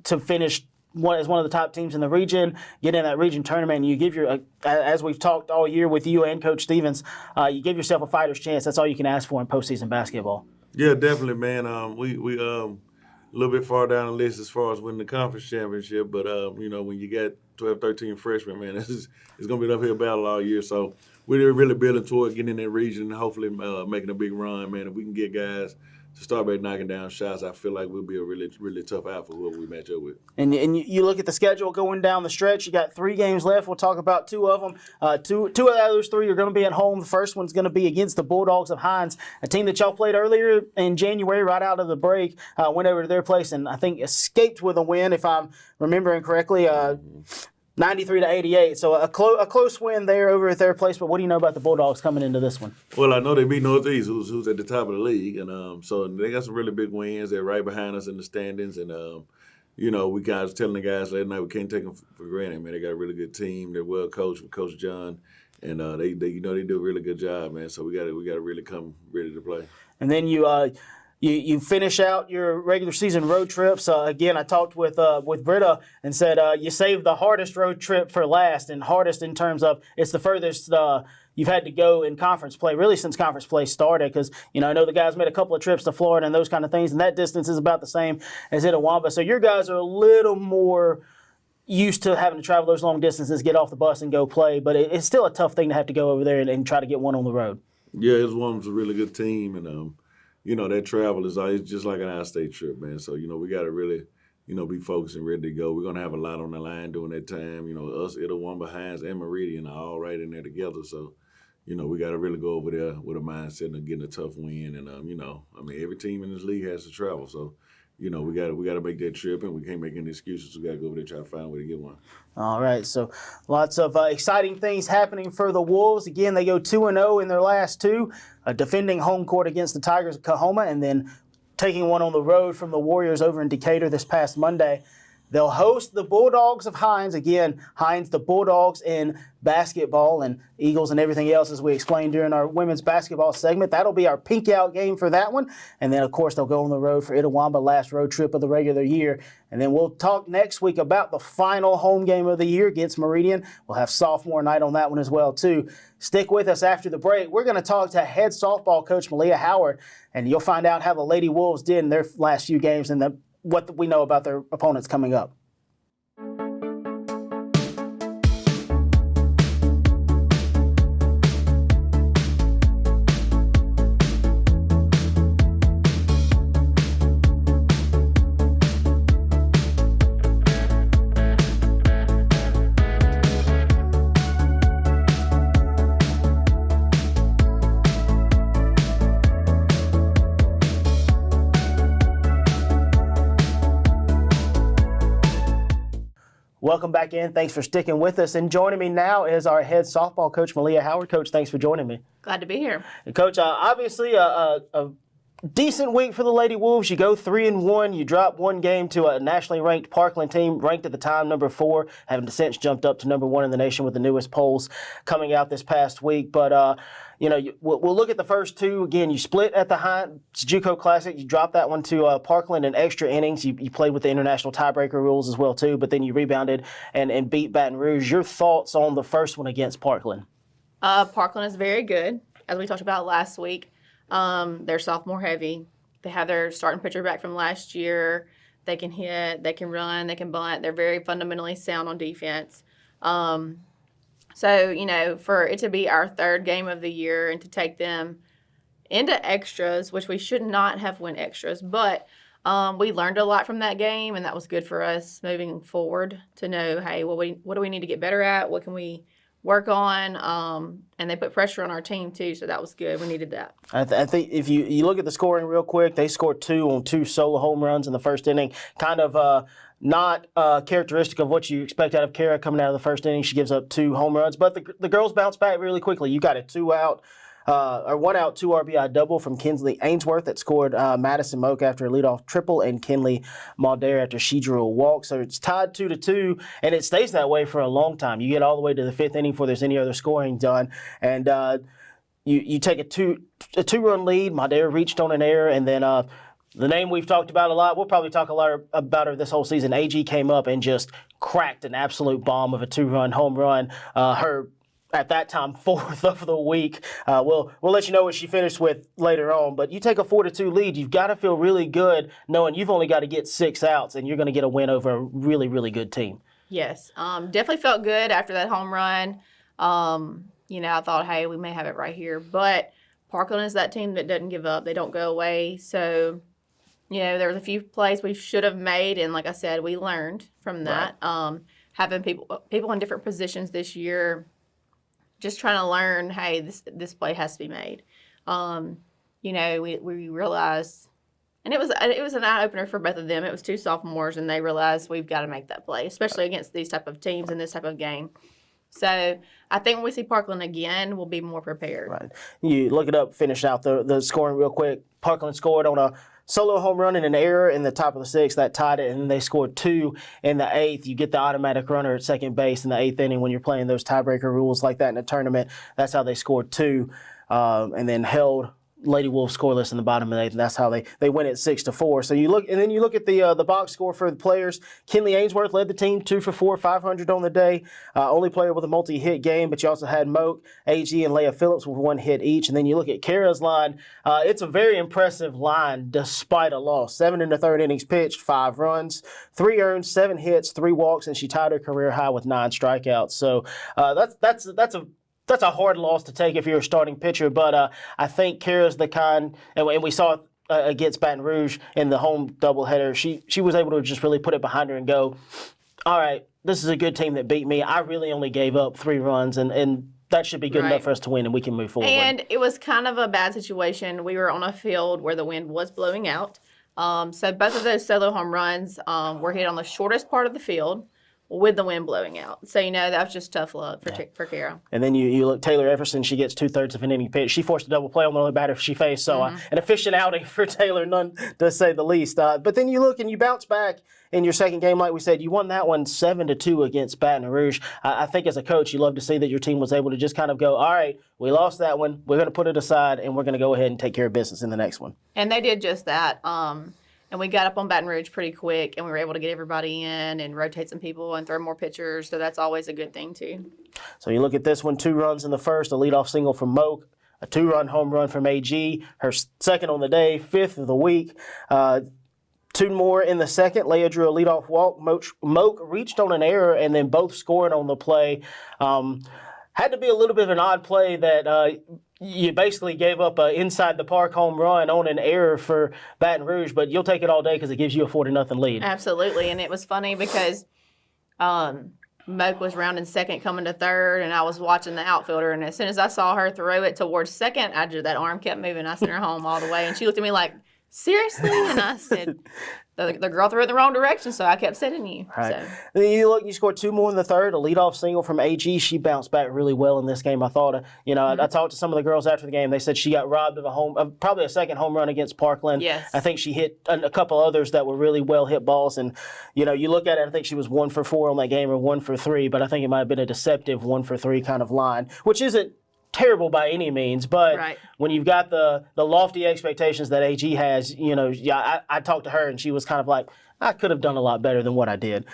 to finish as one of the top teams in the region, get in that region tournament, and you give as we've talked all year with you and Coach Stevens, you give yourself a fighter's chance. That's all you can ask for in postseason basketball. Yeah, definitely, man. We a little bit far down the list as far as winning the conference championship, but when you got 12, 13 freshmen, man, it's going to be an uphill battle all year. So we're really building toward getting in that region and hopefully making a big run, man. If we can get guys to start by knocking down shots, I feel like we'll be a really, really tough out for whoever we match up with. And you look at the schedule going down the stretch. You got 3 games left. We'll talk about 2 of them. Two of those 3 are going to be at home. The first one's going to be against the Bulldogs of Hines, a team that y'all played earlier in January, right out of the break. Went over to their place and I think escaped with a win, if I'm remembering correctly. 93-88, so a close win there over at their place. But what do you know about the Bulldogs coming into this one? Well, I know they beat Northeast, who's at the top of the league, and so they got some really big wins. They're right behind us in the standings, and we guys telling the guys last night we can't take them for granted, man. They got a really good team. They're well coached with Coach John, and they do a really good job, man. So we got to really come ready to play. And then you finish out your regular season road trips. Again, I talked with Britta and said you saved the hardest road trip for last, and hardest in terms of it's the furthest you've had to go in conference play, really since conference play started. Because I know the guys made a couple of trips to Florida and those kind of things, and that distance is about the same as Itawamba. So your guys are a little more used to having to travel those long distances, get off the bus and go play, but it's still a tough thing to have to go over there and try to get one on the road. Yeah, Islam's a really good team, and that travel is always just like an out-state trip, man. So we got to really, be focused and ready to go. We're gonna have a lot on the line during that time. Us, Itawamba, Hines, and Meridian are all right in there together. So, we got to really go over there with a mindset of getting a tough win. And every team in this league has to travel. So, we got to make that trip, and we can't make any excuses. We got to go over there and try to find a way to get one. All right, so lots of exciting things happening for the Wolves. Again, they go 2-0 in their last two, defending home court against the Tigers of Coahoma, and then taking one on the road from the Warriors over in Decatur this past Monday. They'll host the Bulldogs of Hines. Again, Hines, the Bulldogs in basketball, and Eagles and everything else, as we explained during our women's basketball segment. That'll be our pink out game for that one. And then, of course, they'll go on the road for Itawamba, last road trip of the regular year. And then we'll talk next week about the final home game of the year against Meridian. We'll have sophomore night on that one as well, too. Stick with us after the break. We're going to talk to head softball coach Malia Howard, and you'll find out how the Lady Wolves did in their last few games and what we know about their opponents coming up. Welcome back in. Thanks for sticking with us. And joining me now is our head softball coach, Malia Howard. Coach, thanks for joining me. Glad to be here. And Coach, obviously a decent week for the Lady Wolves. You go 3-1. You drop one game to a nationally ranked Parkland team, ranked at the time number 4, having since jumped up to number 1 in the nation with the newest polls coming out this past week. But we'll look at the first two. Again, you split at the Hines JUCO Classic. You dropped that one to Parkland in extra innings. You played with the international tiebreaker rules as well, too, but then you rebounded and beat Baton Rouge. Your thoughts on the first one against Parkland? Parkland is very good, as we talked about last week. They're sophomore heavy. They have their starting pitcher back from last year. They can hit, they can run, they can bunt. They're very fundamentally sound on defense. So, for it to be our third game of the year and to take them into extras, which we should not have went extras, but we learned a lot from that game, and that was good for us moving forward to know, hey, what do we need to get better at? What can we work on? And they put pressure on our team, too, so that was good. We needed that. I think if you look at the scoring real quick, they scored 2 on 2 solo home runs in the first inning. Kind of not characteristic of what you expect out of Kara coming out of the first inning. She gives up 2 home runs, but the girls bounced back really quickly. You got a 1 out, 2 RBI double from Kinsley Ainsworth that scored Madison Moak after a leadoff triple, and Kinley Mulder after she drew a walk. So it's tied 2-2, and it stays that way for a long time. You get all the way to the 5th inning before there's any other scoring done, and you take a 2-run lead. Mulder reached on an error, and then the name we've talked about a lot, we'll probably talk a lot about her this whole season. AG came up and just cracked an absolute bomb of a 2-run home run. Her, at that time, 4th of the week. We'll let you know what she finished with later on. But you take a 4-2 lead, you've got to feel really good knowing you've only got to get 6 outs and you're going to get a win over a really, really good team. Yes. Definitely felt good after that home run. I thought, hey, we may have it right here. But Parkland is that team that doesn't give up. They don't go away. So, there was a few plays we should have made, and like I said, we learned from that. Right. Having people in different positions this year, just trying to learn, hey, this play has to be made. We realized, and it was an eye opener for both of them. It was 2 sophomores, and they realized we've got to make that play, especially against these type of teams in this type of game. So I think when we see Parkland again, we'll be more prepared. Right. You look it up, finish out the scoring real quick. Parkland scored on a solo home run and an error in the top of the 6th. That tied it, and then they scored 2 in the 8th. You get the automatic runner at second base in the 8th inning when you're playing those tiebreaker rules like that in a tournament. That's how they scored 2, and then held Lady Wolves scoreless in the bottom of the eighth, and that's how they win it 6-4. So you look at the box score for the players. Kinley Ainsworth led the team 2 for 4, 500 on the day. Only player with a multi-hit game, but you also had Moak, AG, and Leah Phillips with 1 hit each. And then you look at Kara's line. It's a very impressive line despite a loss. 7 in the third innings pitched, 5 runs, 3 earned, 7 hits, 3 walks, and she tied her career high with 9 strikeouts. So that's a hard loss to take if you're a starting pitcher, but I think Kara's the kind, and we saw it against Baton Rouge in the home doubleheader. She was able to just really put it behind her and go, all right, this is a good team that beat me. I really only gave up 3 runs, and that should be good enough for us to win, and we can move forward. And it was kind of a bad situation. We were on a field where the wind was blowing out. So both of those solo home runs were hit on the shortest part of the field with the wind blowing out. So, that was just tough luck for Kara. And then you look, Taylor Everson, she gets 2/3 of an inning pitch. She forced a double play on the only batter she faced. So an efficient outing for Taylor, none to say the least. But then you look and you bounce back in your second game, like we said, you won that one 7-2 against Baton Rouge. I think as a coach, you love to see that your team was able to just kind of go, all right, we lost that one. We're going to put it aside, and we're going to go ahead and take care of business in the next one. And they did just that. And we got up on Baton Rouge pretty quick, and we were able to get everybody in and rotate some people and throw more pitchers. So that's always a good thing, too. So you look at this one, 2 runs in the first, a leadoff single from Moak, a 2-run home run from AG, her second on the day, 5th of the week. 2 more in the second. Leah drew a leadoff walk. Moak reached on an error, and then both scored on the play. Had to be a little bit of an odd play that you basically gave up an inside the park home run on an error for Baton Rouge, but you'll take it all day because it gives you a 4-0 lead. Absolutely, and it was funny because Moak was rounding second, coming to third, and I was watching the outfielder, and as soon as I saw her throw it towards second, that arm kept moving. I sent her home all the way, and she looked at me like, seriously? And I said, the girl threw it in the wrong direction, so I kept sending you. Right. So. And then you scored 2 more in the third, a leadoff single from AG. She bounced back really well in this game. I thought, I talked to some of the girls after the game. They said she got robbed of probably a second home run against Parkland. Yes. I think she hit a couple others that were really well hit balls. And, you look at it, I think she was 1 for 4 on that game or 1 for 3, but I think it might have been a deceptive 1 for 3 kind of line, which isn't terrible by any means, but when you've got the lofty expectations that AG has, I talked to her and she was kind of like, I could have done a lot better than what I did.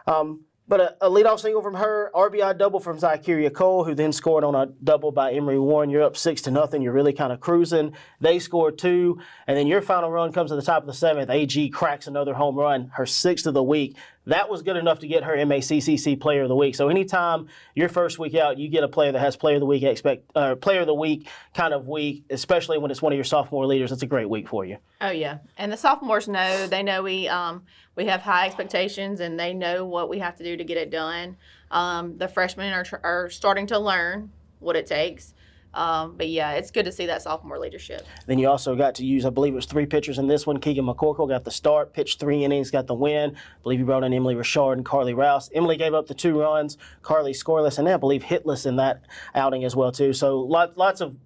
But a leadoff single from her, RBI double from Zykeria Cole, who then scored on a double by Emery Warren. You're up 6-0. You're really kind of cruising. They scored 2, and then your final run comes at the top of the 7th. AG cracks another home run, her 6th of the week. That was good enough to get her MACCC Player of the Week. So anytime your first week out, you get a player that has Player of the Week Player of the Week kind of week, especially when it's one of your sophomore leaders, it's a great week for you. Oh yeah, and the sophomores know. They know we have high expectations, and they know what we have to do to get it done. The freshmen are starting to learn what it takes. But yeah, it's good to see that sophomore leadership. Then you also got to use, I believe it was 3 pitchers in this one. Keegan McCorkle got the start, pitched 3 innings, got the win. I believe you brought in Emily Richard and Carly Rouse. Emily gave up the 2 runs, Carly scoreless, and I believe hitless in that outing as well too. So lots of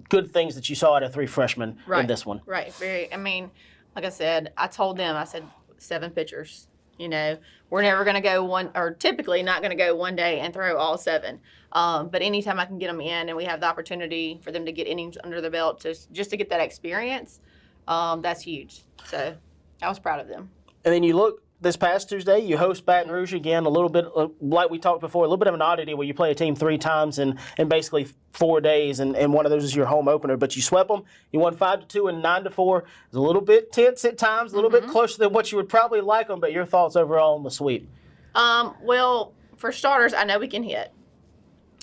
good things that you saw out of 3 freshmen in this one. Right. Like I said, I told them, 7 pitchers. We're never going to go typically not going to go one day and throw all 7. But anytime I can get them in and we have the opportunity for them to get innings under the belt just to get that experience, that's huge. So I was proud of them. And then you look this past Tuesday, you host Baton Rouge again, a little bit, like we talked before, a little bit of an oddity where you play a team 3 times in basically 4 days, and one of those is your home opener. But you swept them. You won 5-2 and 9-4. It was a little bit tense at times, a little bit closer than what you would probably like them, but your thoughts overall on the sweep? Well, for starters, I know we can hit.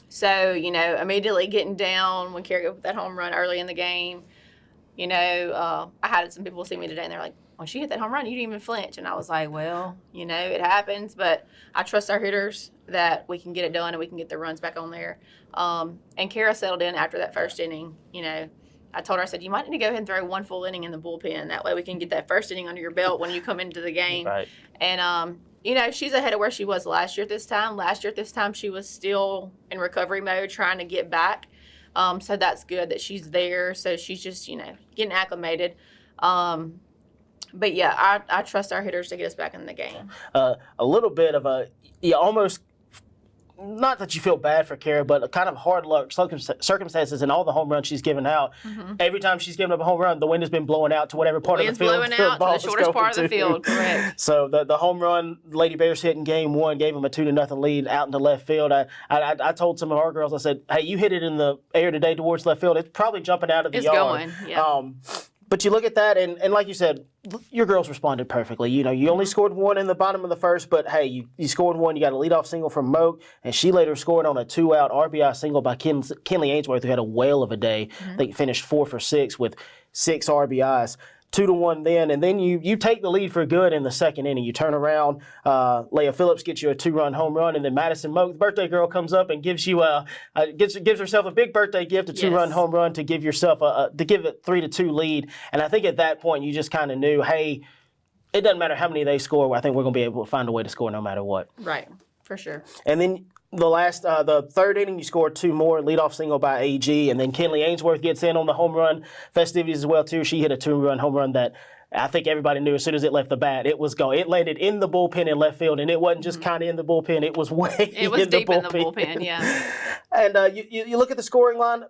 So, immediately getting down when Kerry got that home run early in the game, I had some people see me today and they're like, when she hit that home run, you didn't even flinch. And I was like, well, it happens. But I trust our hitters that we can get it done and we can get the runs back on there. And Kara settled in after that first inning. I told her, I said, you might need to go ahead and throw 1 full inning in the bullpen. That way we can get that first inning under your belt when you come into the game. Right. And, she's ahead of where she was last year at this time. Last year at this time, she was still in recovery mode trying to get back. So that's good that she's there. So she's just, getting acclimated. But yeah, I trust our hitters to get us back in the game. A little bit of you almost not that you feel bad for Kara, but kind of hard luck circumstances and all the home runs she's given out. Every time she's given up a home run, the wind has been blowing out to whatever part of the field. Blowing out to the shortest part of the field, correct. So the home run Lady Bears hit in game 1 gave them a 2-0 lead out into left field. I told some of our girls, I said, hey, you hit it in the air today towards left field. It's probably jumping out of the yard. It's going, yeah. But you look at that, and like you said, your girls responded perfectly. You know, you only scored 1 in the bottom of the first, but hey, you scored 1. You got a leadoff single from Moak, and she later scored on a 2-out RBI single by Kinley Ainsworth, who had a whale of a day. I think finished 4 for 6 with 6 RBIs. 2-1 then, and then you take the lead for good in the second inning. You turn around, Leah Phillips gets you a 2-run home run, and then Madison Moak, the birthday girl, comes up and gives you gives herself a big birthday gift, a 2-run home run to give yourself to give it 3-2 lead. And I think at that point you just kind of knew, hey, it doesn't matter how many they score. I think we're going to be able to find a way to score no matter what. Right, for sure. And then the third inning, you scored 2 more, leadoff single by AG, and then Kinley Ainsworth gets in on the home run festivities as well too. She hit a 2-run home run that I think everybody knew as soon as it left the bat, it was gone. It landed in the bullpen in left field, and it wasn't just kind of in the bullpen; it was way It was in the deep in bullpen. the bullpen, yeah. And you look at the scoring line.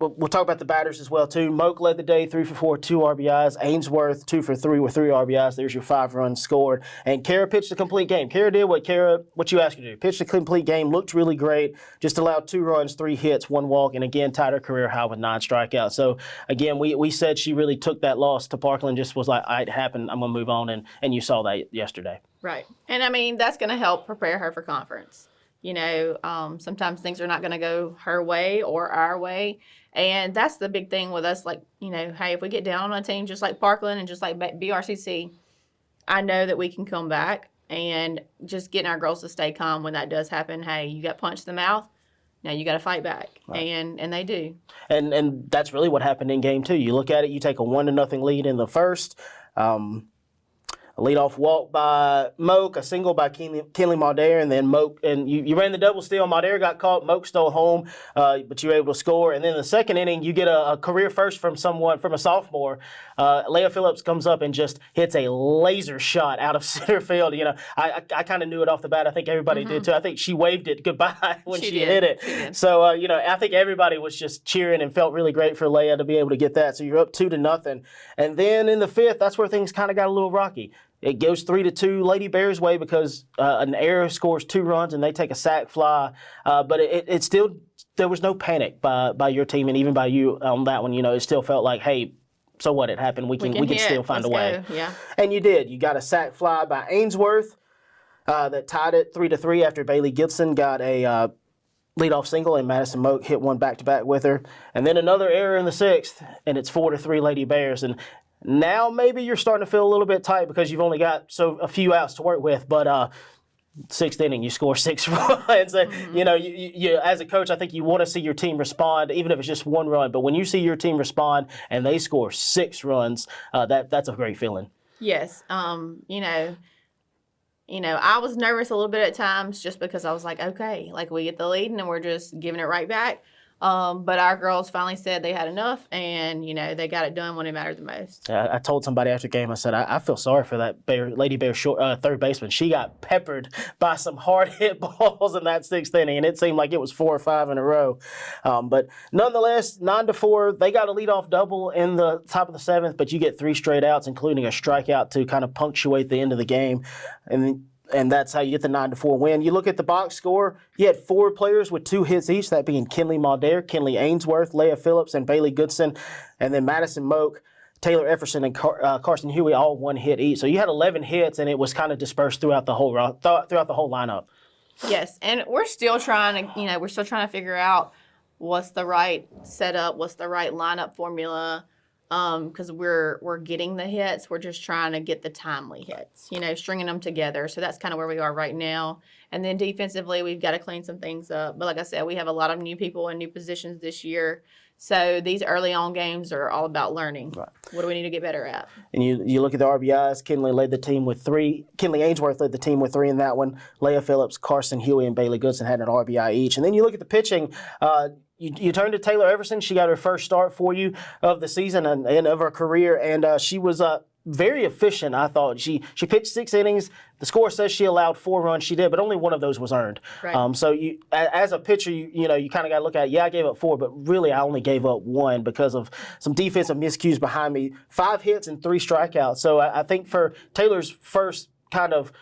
We'll talk about the batters as well too. Moak led the day, 3 for 4, 2 RBIs. Ainsworth 2 for 3 with 3 RBIs. There's your 5 runs scored. And Kara pitched a complete game. Kara did what you asked her to do. Pitched a complete game. Looked really great. Just allowed 2 runs, 3 hits, 1 walk, and again tied her career high with 9 strikeouts. So again, we said she really took that loss to Parkland. Just was like, it happened. I'm gonna move on. And you saw that yesterday. Right. And I mean, that's going to help prepare her for conference. You know, sometimes things are not going to go her way or our way. And that's the big thing with us. Like, you know, hey, if we get down on a team just like Parkland and just like BRCC, I know that we can come back, and just getting our girls to stay calm when that does happen. Hey, you got punched in the mouth. Now you got to fight back. Right. And they do. And that's really what happened in game 2. You look at it, you take a 1-0 lead in the first. A leadoff walk by Moak, a single by Kinley Maldair, and then Moak, and you ran the double steal. Maldair got caught, Moak stole home, but you were able to score. And then in the second inning, you get a career first from a sophomore. Leah Phillips comes up and just hits a laser shot out of center field. You know, I kind of knew it off the bat. I think everybody did too. I think she waved it goodbye when she hit it. She did. So, you know, I think everybody was just cheering and felt really great for Leah to be able to get that. So you're up 2-0. And then in the fifth, that's where things kind of got a little rocky. It goes 3-2 Lady Bears' way because an error scores 2 runs and they take a sac fly. But it still, there was no panic by your team and even by you on that one. You know, it still felt like, hey, so what? It happened. We can still find a way. Go. Yeah. And you did. You got a sac fly by Ainsworth that tied it 3-3 after Bailey Gibson got a leadoff single and Madison Moak hit one back-to-back with her. And then another error in the sixth, and it's 4-3 Lady Bears. And now maybe you're starting to feel a little bit tight because you've only got a few outs to work with. But sixth inning, you score 6 runs. You know, you as a coach, I think you want to see your team respond, even if it's just 1 run. But when you see your team respond and they score 6 runs, that's a great feeling. Yes. You know, I was nervous a little bit at times just because I was like, okay, like we get the lead and then we're just giving it right back. But our girls finally said they had enough, and, you know, they got it done when it mattered the most. I told somebody after the game, I said, I feel sorry for that Lady Bear third baseman. She got peppered by some hard hit balls in that 6th inning, and it seemed like it was 4 or 5 in a row. But nonetheless, 9-4, they got a leadoff double in the top of the 7th, but you get 3 straight outs, including a strikeout to kind of punctuate the end of the game. And that's how you get the 9-4 win. You look at the box score, you had 4 players with 2 hits each, that being Kinley Maldair, Kinley Ainsworth, Leah Phillips, and Bailey Goodson, and then Madison Moak, Taylor Efferson, and Carson Huey all 1 hit each. So you had 11 hits, and it was kind of dispersed throughout the whole lineup. Yes, and we're still trying to figure out what's the right setup, what's the right lineup formula. Because we're getting the hits. We're just trying to get the timely hits, you know, stringing them together. So that's kind of where we are right now. And then defensively, we've got to clean some things up. But like I said, we have a lot of new people in new positions this year. So these early on games are all about learning. Right. What do we need to get better at? And you look at the RBIs, Kinley led the team with 3. Kinley Ainsworth led the team with 3 in that one. Leah Phillips, Carson Huey, and Bailey Goodson had an RBI each. And then you look at the pitching, You turned to Taylor Everson. She got her first start for you of the season and of her career, and she was very efficient, I thought. She pitched 6 innings. The score says she allowed 4 runs. She did, but only one of those was earned. Right. So as a pitcher, you kind of got to look at it. Yeah, I gave up 4, but really I only gave up 1 because of some defensive miscues behind me. 5 hits and 3 strikeouts. So I think for Taylor's first kind of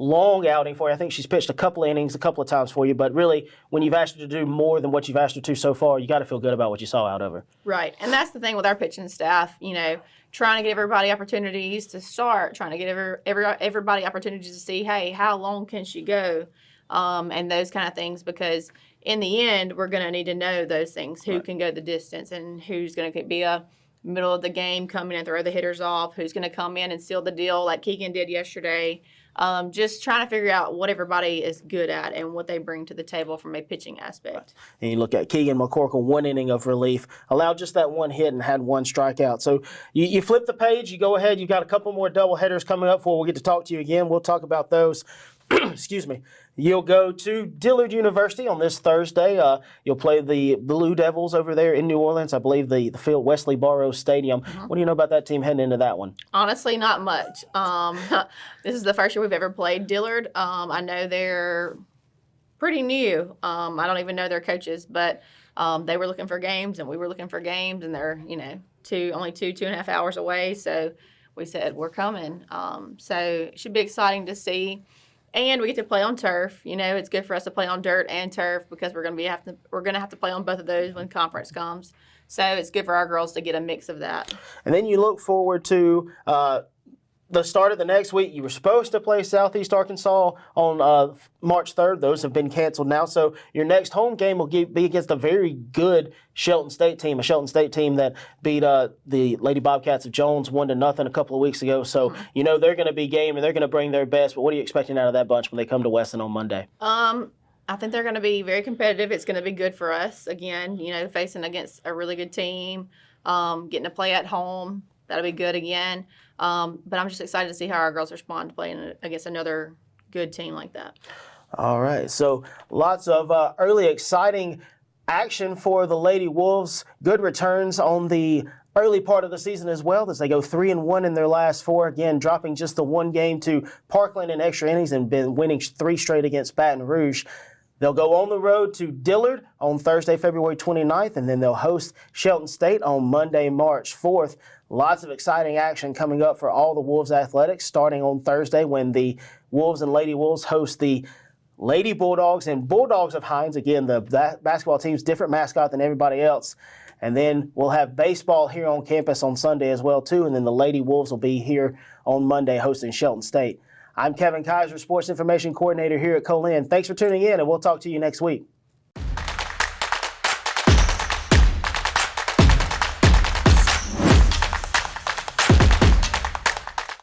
long outing for you, I think she's pitched a couple of innings a couple of times for you, but really when you've asked her to do more than what you've asked her to so far, you got to feel good about what you saw out of her. Right. And that's the thing with our pitching staff, trying to give everybody opportunities to start, trying to give everybody opportunities to see, hey, how long can she go? And those kind of things, because in the end, we're going to need to know those things, who can go the distance and who's going to be a middle of the game, come in and throw the hitters off, who's going to come in and seal the deal like Keegan did yesterday. Just trying to figure out what everybody is good at and what they bring to the table from a pitching aspect. And you look at Keegan McCorkle, 1 inning of relief, allowed just that 1 hit and had 1 strikeout. So you flip the page, you go ahead, you've got a couple more double headers coming up for. We'll get to talk to you again. We'll talk about those. Excuse me. You'll go to Dillard University on this Thursday. You'll play the Blue Devils over there in New Orleans. I believe the field, Wesley Barrows Stadium. What do you know about that team heading into that one? Honestly, not much. This is the first year we've ever played Dillard. I know they're pretty new. I don't even know their coaches, but they were looking for games and we were looking for games, and they're only 2.5 hours away. So we said we're coming. So it should be exciting to see. And we get to play on turf. It's good for us to play on dirt and turf because we're gonna have to play on both of those when conference comes. So it's good for our girls to get a mix of that. And then you look forward to the start of the next week. You were supposed to play Southeast Arkansas on March 3rd. Those have been canceled now. So your next home game will be against a very good Shelton State team, a Shelton State team that beat the Lady Bobcats of Jones 1-0 a couple of weeks ago. So they're going to be game and they're going to bring their best. But what are you expecting out of that bunch when they come to Weston on Monday? I think they're going to be very competitive. It's going to be good for us again. Facing against a really good team, getting to play at home. That'll be good again. But I'm just excited to see how our girls respond to playing against another good team like that. All right. So lots of early exciting action for the Lady Wolves. Good returns on the early part of the season as well, as they go 3-1 in their last 4. Again, dropping just the 1 game to Parkland in extra innings and been winning 3 straight against Baton Rouge. They'll go on the road to Dillard on Thursday, February 29th, and then they'll host Shelton State on Monday, March 4th. Lots of exciting action coming up for all the Wolves athletics, starting on Thursday when the Wolves and Lady Wolves host the Lady Bulldogs and Bulldogs of Hines. Again, the basketball team's different mascot than everybody else. And then we'll have baseball here on campus on Sunday as well, too. And then the Lady Wolves will be here on Monday hosting Shelton State. I'm Kevin Kaiser, Sports Information Coordinator here at Co-Lin. Thanks for tuning in, and we'll talk to you next week.